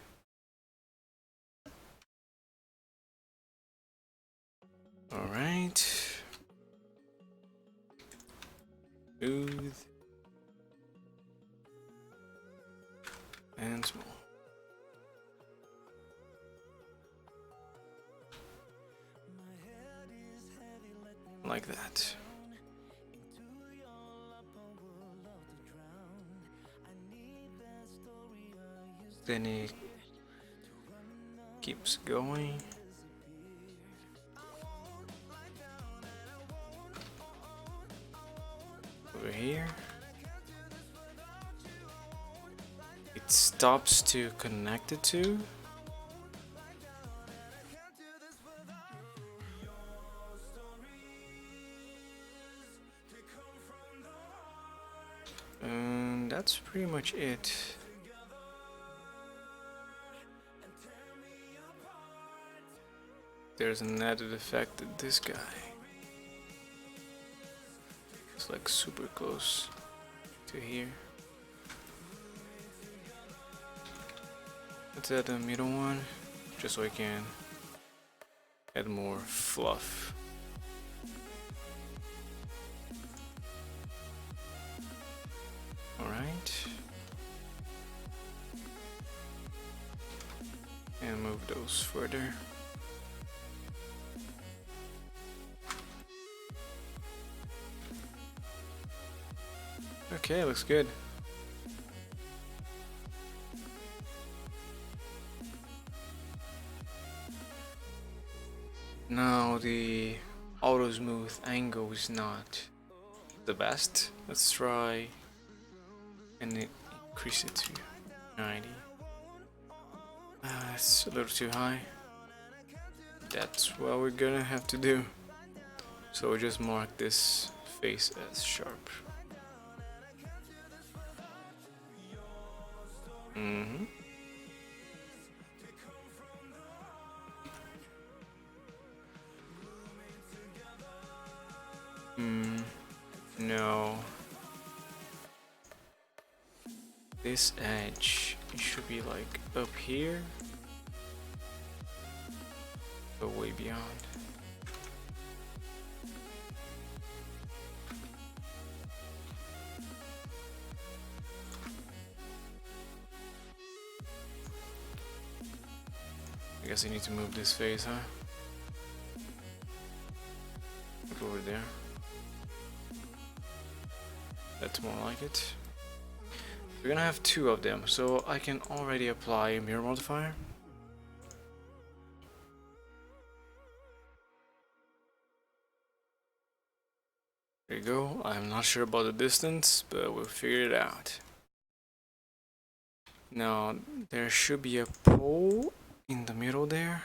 All right. Smooth and small. Like that. Then it keeps going. Over here. It stops to connect it to. And that's pretty much it. There's an added effect that this guy is like super close to here. Let's add the middle one just so I can add more fluff. Alright. And move those further. Okay, looks good. Now the auto smooth angle is not the best. Let's try and increase it to 90. It's a little too high. That's what we're gonna have to do. So we just mark this face as sharp. No. This edge, it should be like up here, but way beyond. I guess I need to move this face, huh? Look over there. That's more like it. We're gonna have two of them, so I can already apply a mirror modifier. There you go. I'm not sure about the distance, but we'll figure it out. Now, there should be a pole in the middle there.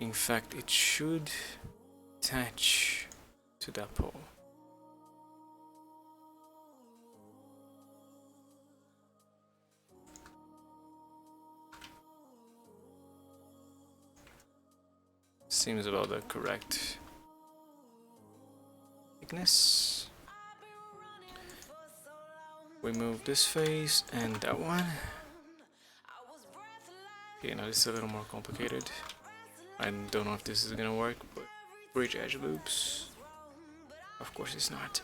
In fact, it should attach to that pole. Seems about the correct thickness. We move this face and that one. Okay, now this is a little more complicated. I don't know if this is gonna work, but bridge edge loops. Of course it's not.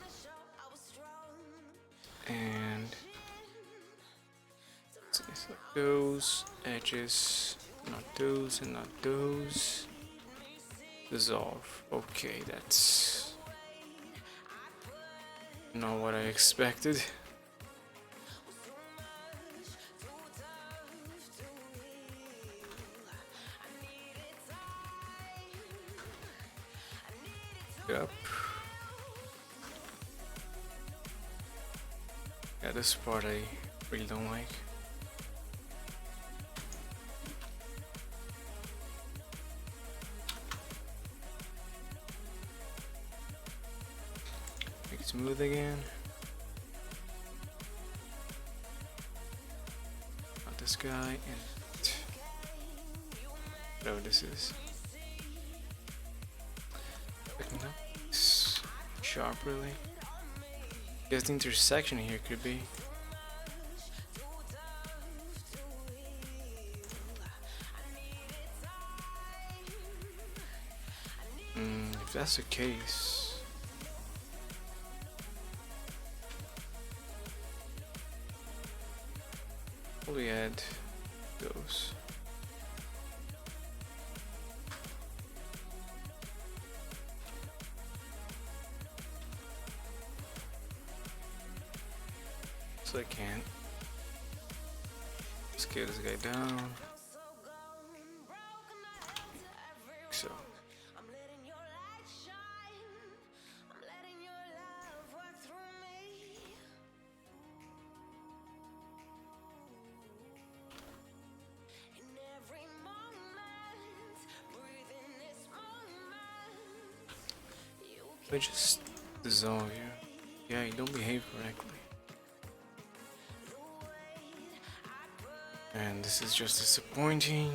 And it's like those edges, not those and not those. Dissolve. Okay, that's not what I expected. Yep. Yeah, this part I really don't like. Make it smooth again. Not this guy and whatever this is. It's sharp, really. Guess the intersection here could be. If that's the case, probably add those. So I can scale this guy down. So. Let me just dissolve you. Yeah, you don't behave correctly. And this is just disappointing.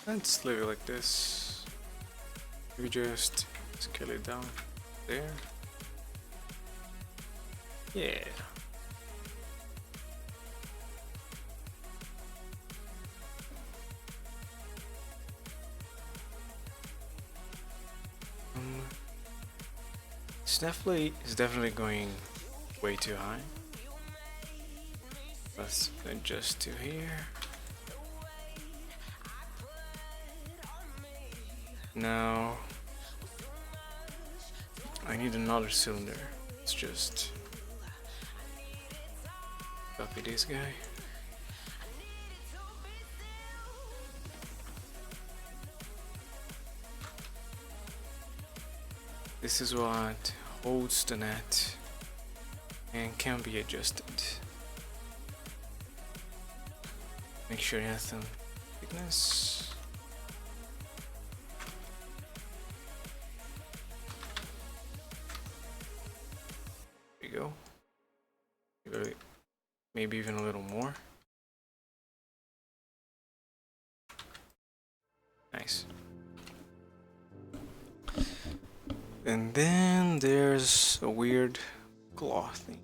Let's leave it like this. We just scale it down there. Yeah. It's definitely going way too high. Let's adjust to here. Now I need another cylinder. Let's just copy this guy. This is what holds the net and can be adjusted. Make sure it has some thickness. There you go. Maybe even a little more. Nice. And then there's a weird claw thing.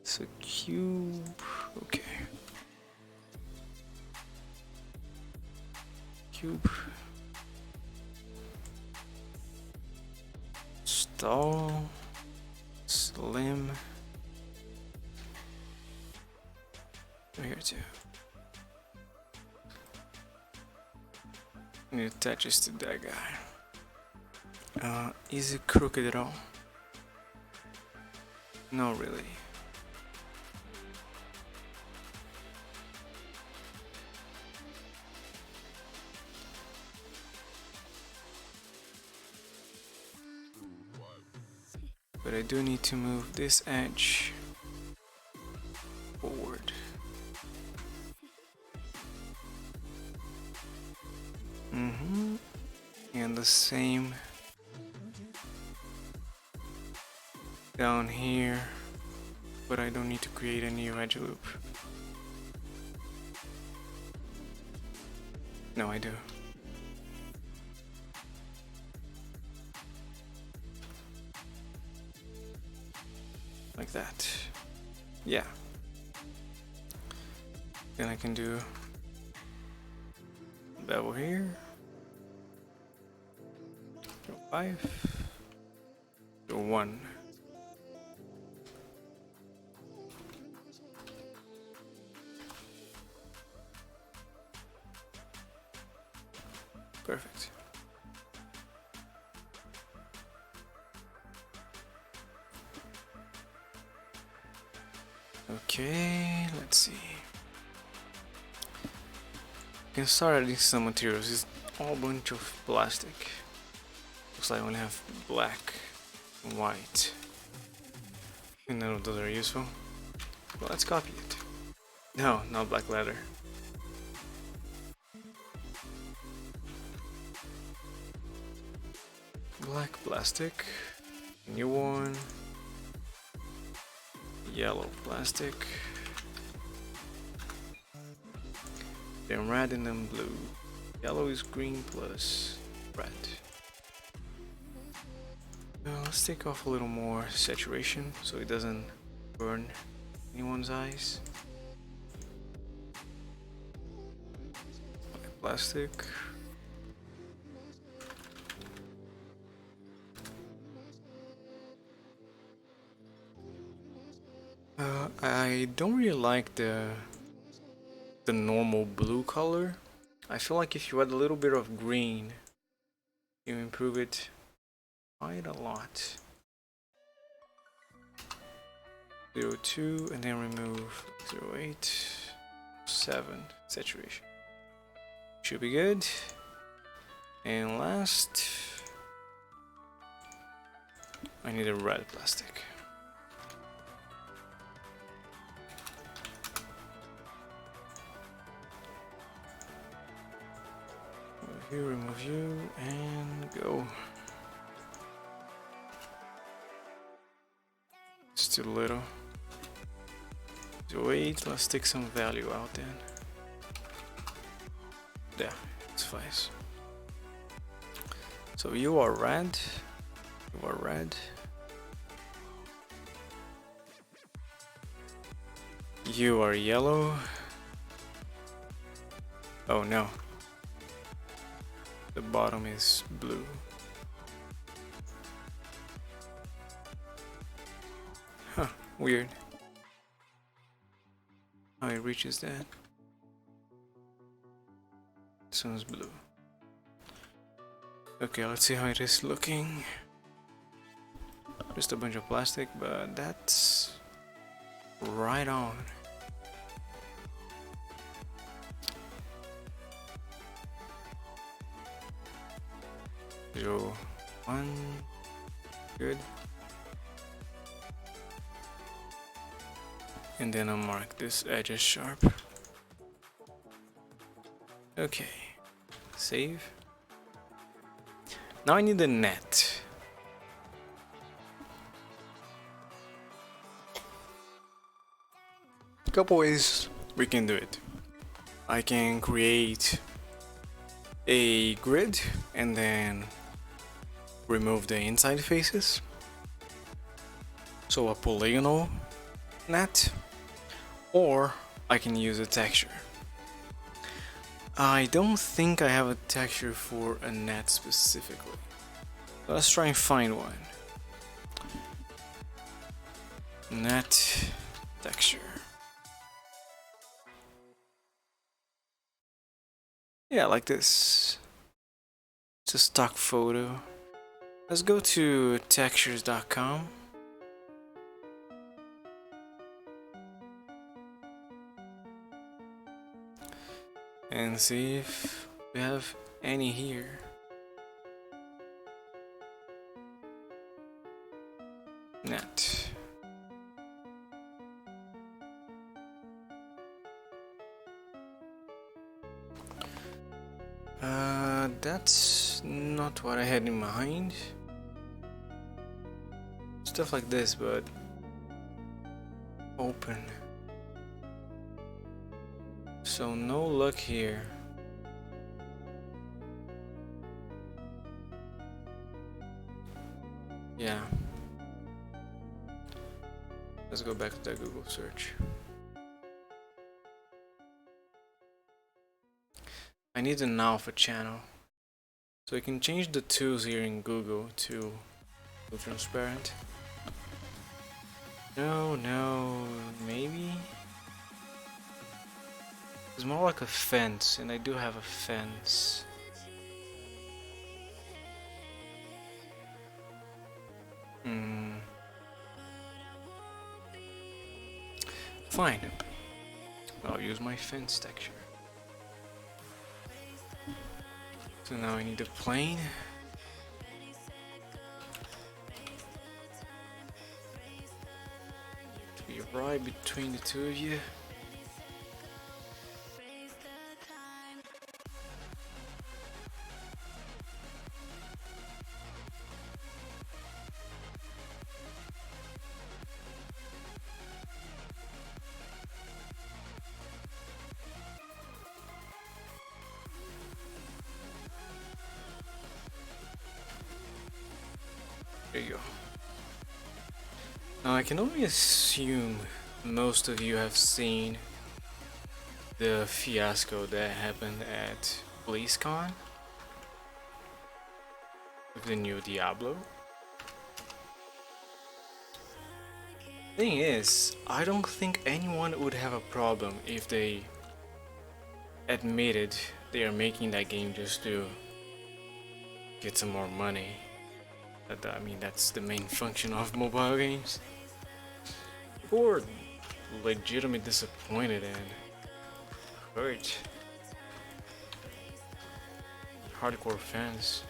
It's a cube. Okay. Cube. Stall. Slim. Here too. And it attaches to that guy. Is it crooked at all? No, really. But I do need to move this edge forward. And the same down here, but I don't need to create a new edge loop. No, I do. Like that. Yeah. Then I can do bevel here. 5. 1. Perfect. Okay, let's see. You can start adding some materials. It's all a bunch of plastic. Looks like I only have black and white. And none of those are useful. Well, let's copy it. No, not black leather. Black plastic. New one. Yellow plastic. Then red and then blue. Yellow is green plus red. Now let's take off a little more saturation so it doesn't burn anyone's eyes. Black plastic. I don't really like the normal blue color. I feel like if you add a little bit of green, you improve it quite a lot. 02 and then remove 08, 7 saturation. Should be good. And last, I need a red plastic. remove you, and go. Still little. So wait, let's take some value out then. Yeah, it's fine. So you are red. You are red. You are yellow. Oh no. The bottom is blue. Huh, weird. How it reaches that? This one's blue. Okay, let's see how it is looking. Just a bunch of plastic, but that's right on. So, 1, good. And then I'll mark this edge as sharp. Okay, save. Now I need the net. A couple ways we can do it. I can create a grid and then remove the inside faces. So a polygonal net, or I can use a texture. I don't think I have a texture for a net specifically. Let's try and find one. Net texture. Yeah, like this. It's a stock photo. Let's go to textures.com. And see if we have any here. Net. That's not what I had in mind. Stuff like this, but open. So no luck here. Yeah. Let's go back to the Google search. I need an alpha channel. So I can change the tools here in Google to transparent. No, maybe? It's more like a fence, and I do have a fence. Fine. I'll use my fence texture. So now I need a plane. To be right between the two of you. There you go. Now I can only assume most of you have seen the fiasco that happened at BlizzCon with the new Diablo. Thing is, I don't think anyone would have a problem if they admitted they are making that game just to get some more money. I mean, that's the main function of mobile games. People were legitimately disappointed and hurt. Hardcore fans.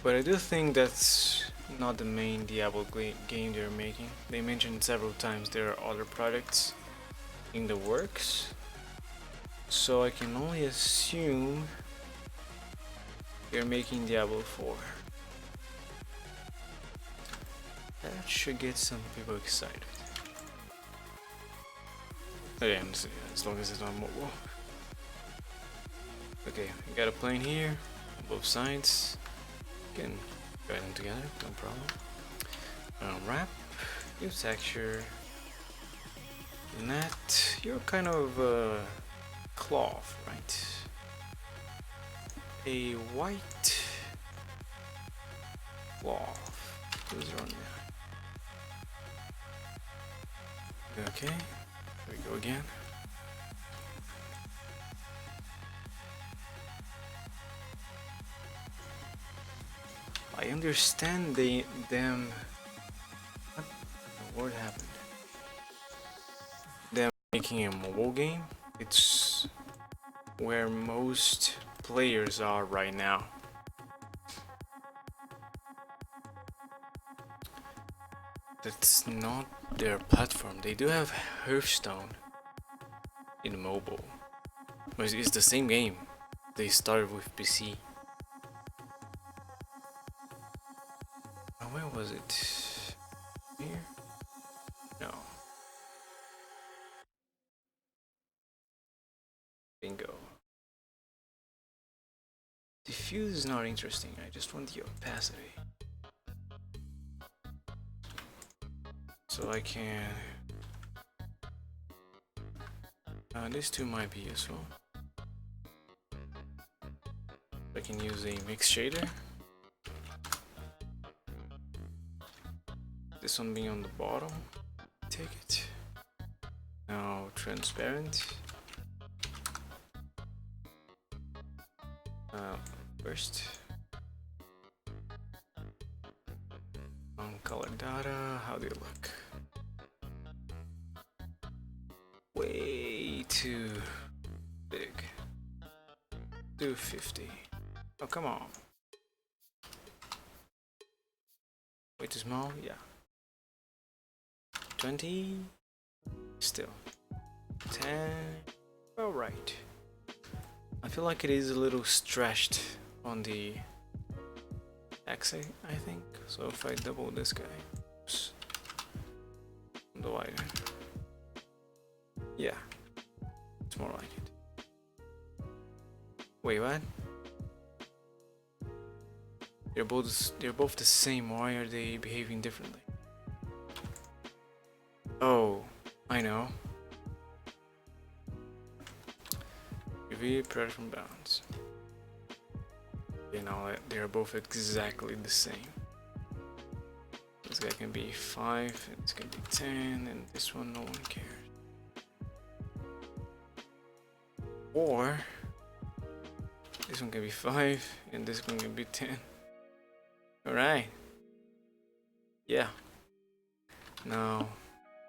But I do think that's not the main Diablo game they're making. They mentioned several times there are other projects in the works, so I can only assume they're making Diablo 4. That should get some people excited. Again, as long as it's on mobile. Okay, we got a plane here on both sides. Can join them together, no problem. Wrap, new texture. Net, you're kind of cloth, right? A white cloth. Who's on there? Okay, here we go again. I understand them. What the word happened? Them making a mobile game. It's where most players are right now. That's not their platform. They do have Hearthstone in mobile, but it's the same game. They started with PC. Where was it? Here? No. Bingo. Diffuse is not interesting. I just want the opacity. So I can... these two might be useful. I can use a mix shader. This one being on the bottom. Take it. Now transparent. First. On color data, how do you look? Way too big. 250. Oh, come on. Way too small? Yeah. 20. Still. 10. Alright. I feel like it is a little stretched on the axis, I think. So if I double this guy, oops, on the wider. Yeah, it's more like it. Wait, what? They're both the same. Why are they behaving differently? Oh, I know. UV pressure from bounds. Okay, now they're both exactly the same. This guy can be 5, and this can be 10, and this one no one cares. Or this one can be 5, and this one can be 10. Alright. Yeah. Now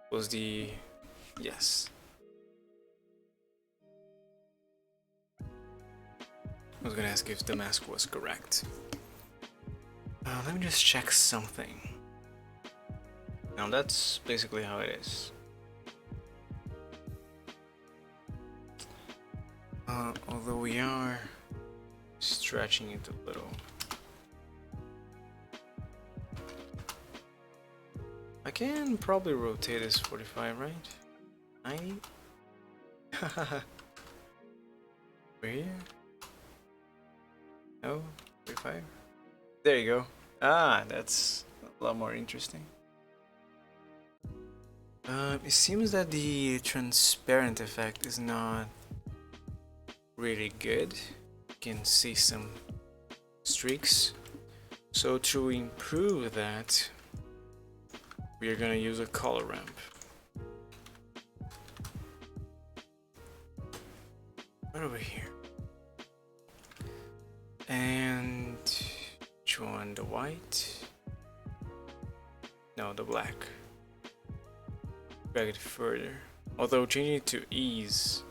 was the yes. I was gonna ask if the mask was correct. Let me just check something. Now that's basically how it is. Although we are stretching it a little. I can probably rotate this 45, right? 90? We're here? No? 45? There you go. Ah, that's a lot more interesting. It seems that the transparent effect is not really good. You can see some streaks. So to improve that, we are gonna use a color ramp. Right over here. And which one? The white? No, the black. Drag it further. Although changing it to ease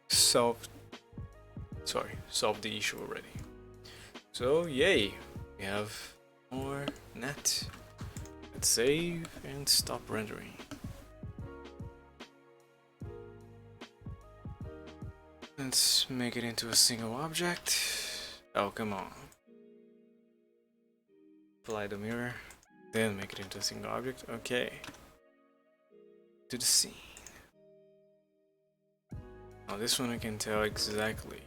solved the issue already. So yay, We have more net. Let's save and stop rendering. Let's make it into a single object. Oh, come on. Apply the mirror, then make it into a single object. Okay. To the scene. Now this one I can tell exactly.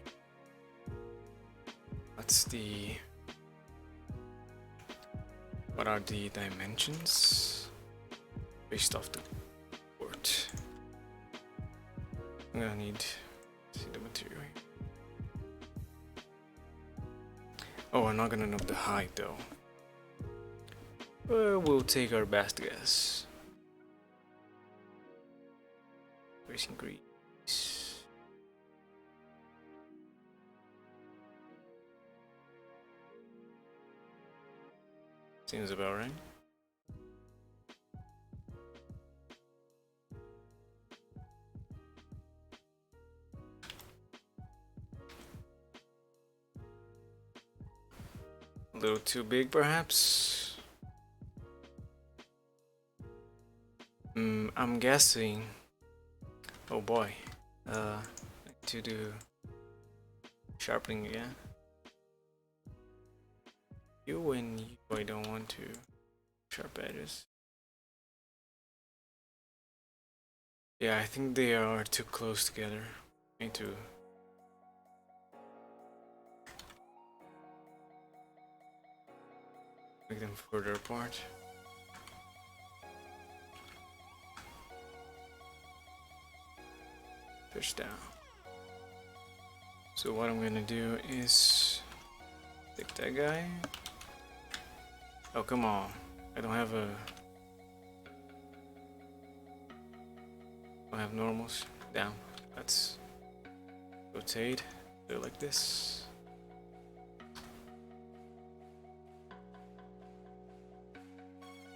What are the dimensions based off the port? I'm gonna need to see the material here. Oh, I'm not gonna know the height though. Well, we'll take our best guess. Racing grease. Seems about right. A little too big, perhaps. I'm guessing. Oh boy. To do sharpening again. You and you, I don't want to sharp edges. Yeah, I think they are too close together. I need to make them further apart. Push down. So what I'm gonna do is take that guy. Oh, come on. I don't have normals. Down. Let's rotate. Do it like this.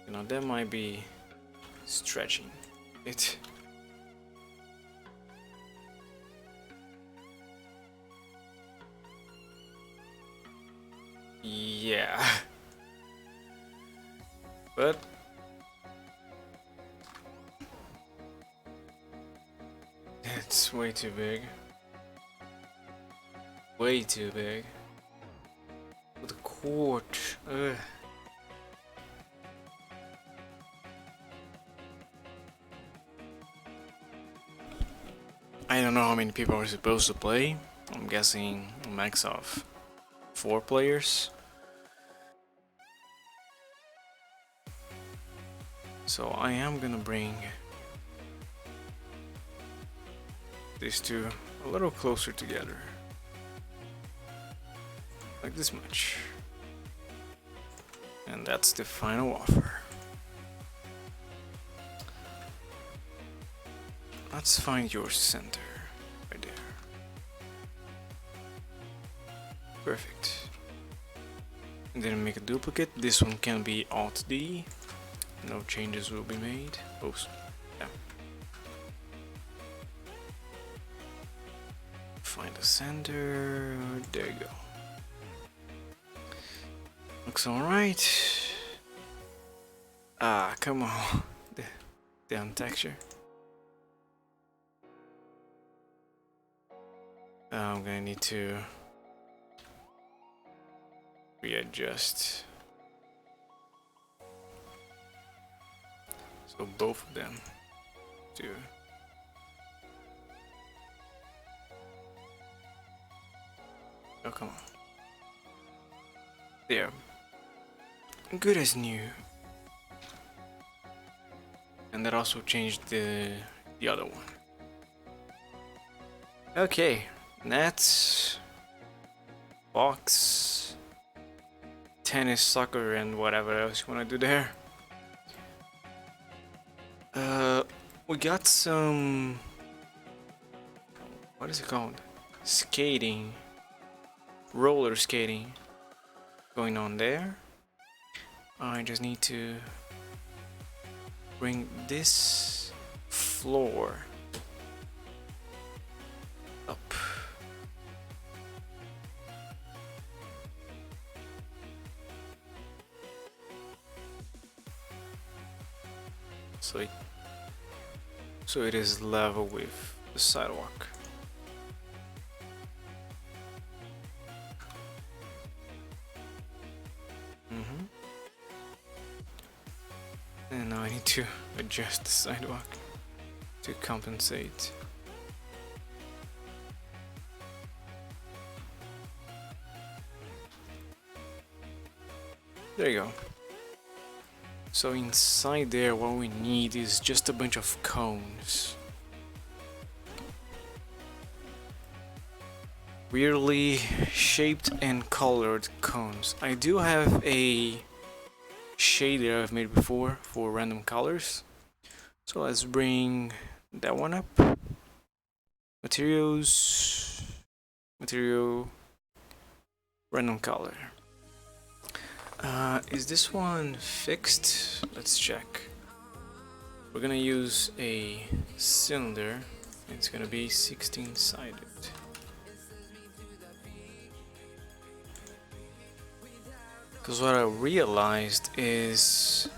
You know, that might be stretching it. Yeah. But it's way too big. Way too big. With a cord. Ugh. I don't know how many people are supposed to play. I'm guessing a max of 4 players. So I am gonna bring these two a little closer together. Like this much. And that's the final offer. Let's find your center right there. Perfect. And then make a duplicate. This one can be Alt D. No changes will be made. Oops. Yeah. Find the center. There you go. Looks alright. Ah, come on. Damn texture. I'm gonna need to readjust. So both of them do. Oh, come on. There. Good as new. And that also changed the other one. Okay. Nets, box, tennis, soccer, and whatever else you want to do there. We got some, what is it called? Skating, roller skating going on there. I just need to bring this floor up. so it is level with the sidewalk. And now I need to adjust the sidewalk to compensate. There you go. So inside there, what we need is just a bunch of cones. Weirdly shaped and colored cones. I do have a shader I've made before for random colors. So let's bring that one up. Materials, material, random color. Is this one fixed? Let's check. We're gonna use a cylinder. It's gonna be 16-sided. Because what I realized is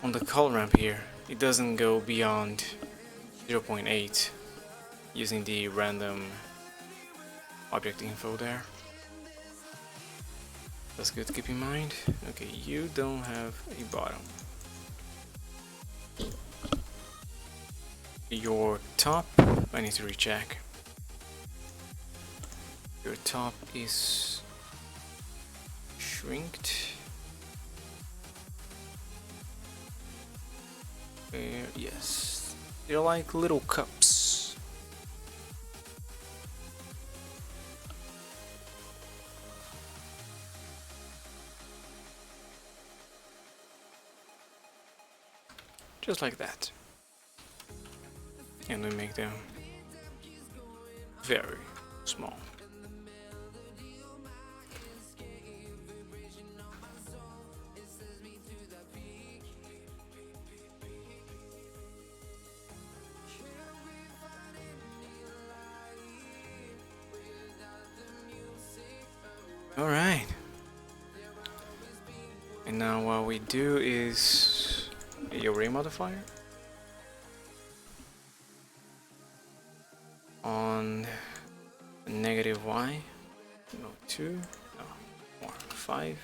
on the color ramp here, it doesn't go beyond 0.8 using the random object info there. That's good to keep in mind. Okay, you don't have a bottom. Your top, I need to recheck. Your top is shrinked. Yes, they're like little cups. Just like that. And we make them very small. Alright. And now what we do is a array modifier on -y, no 2, no more 5,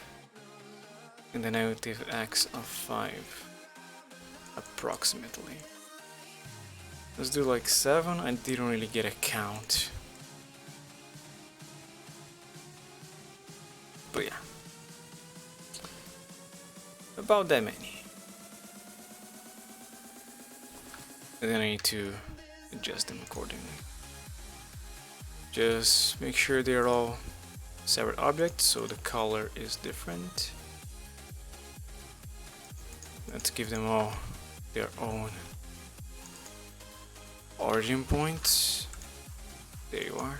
and the negative x of 5 approximately. Let's do like 7. I didn't really get a count, but yeah, about that many. And then I need to adjust them accordingly. Just make sure they're all separate objects, so the color is different. Let's give them all their own origin points. There you are.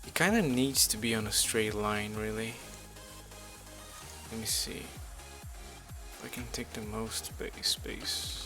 It kind of needs to be on a straight line, really. Let me see if I can take the most space.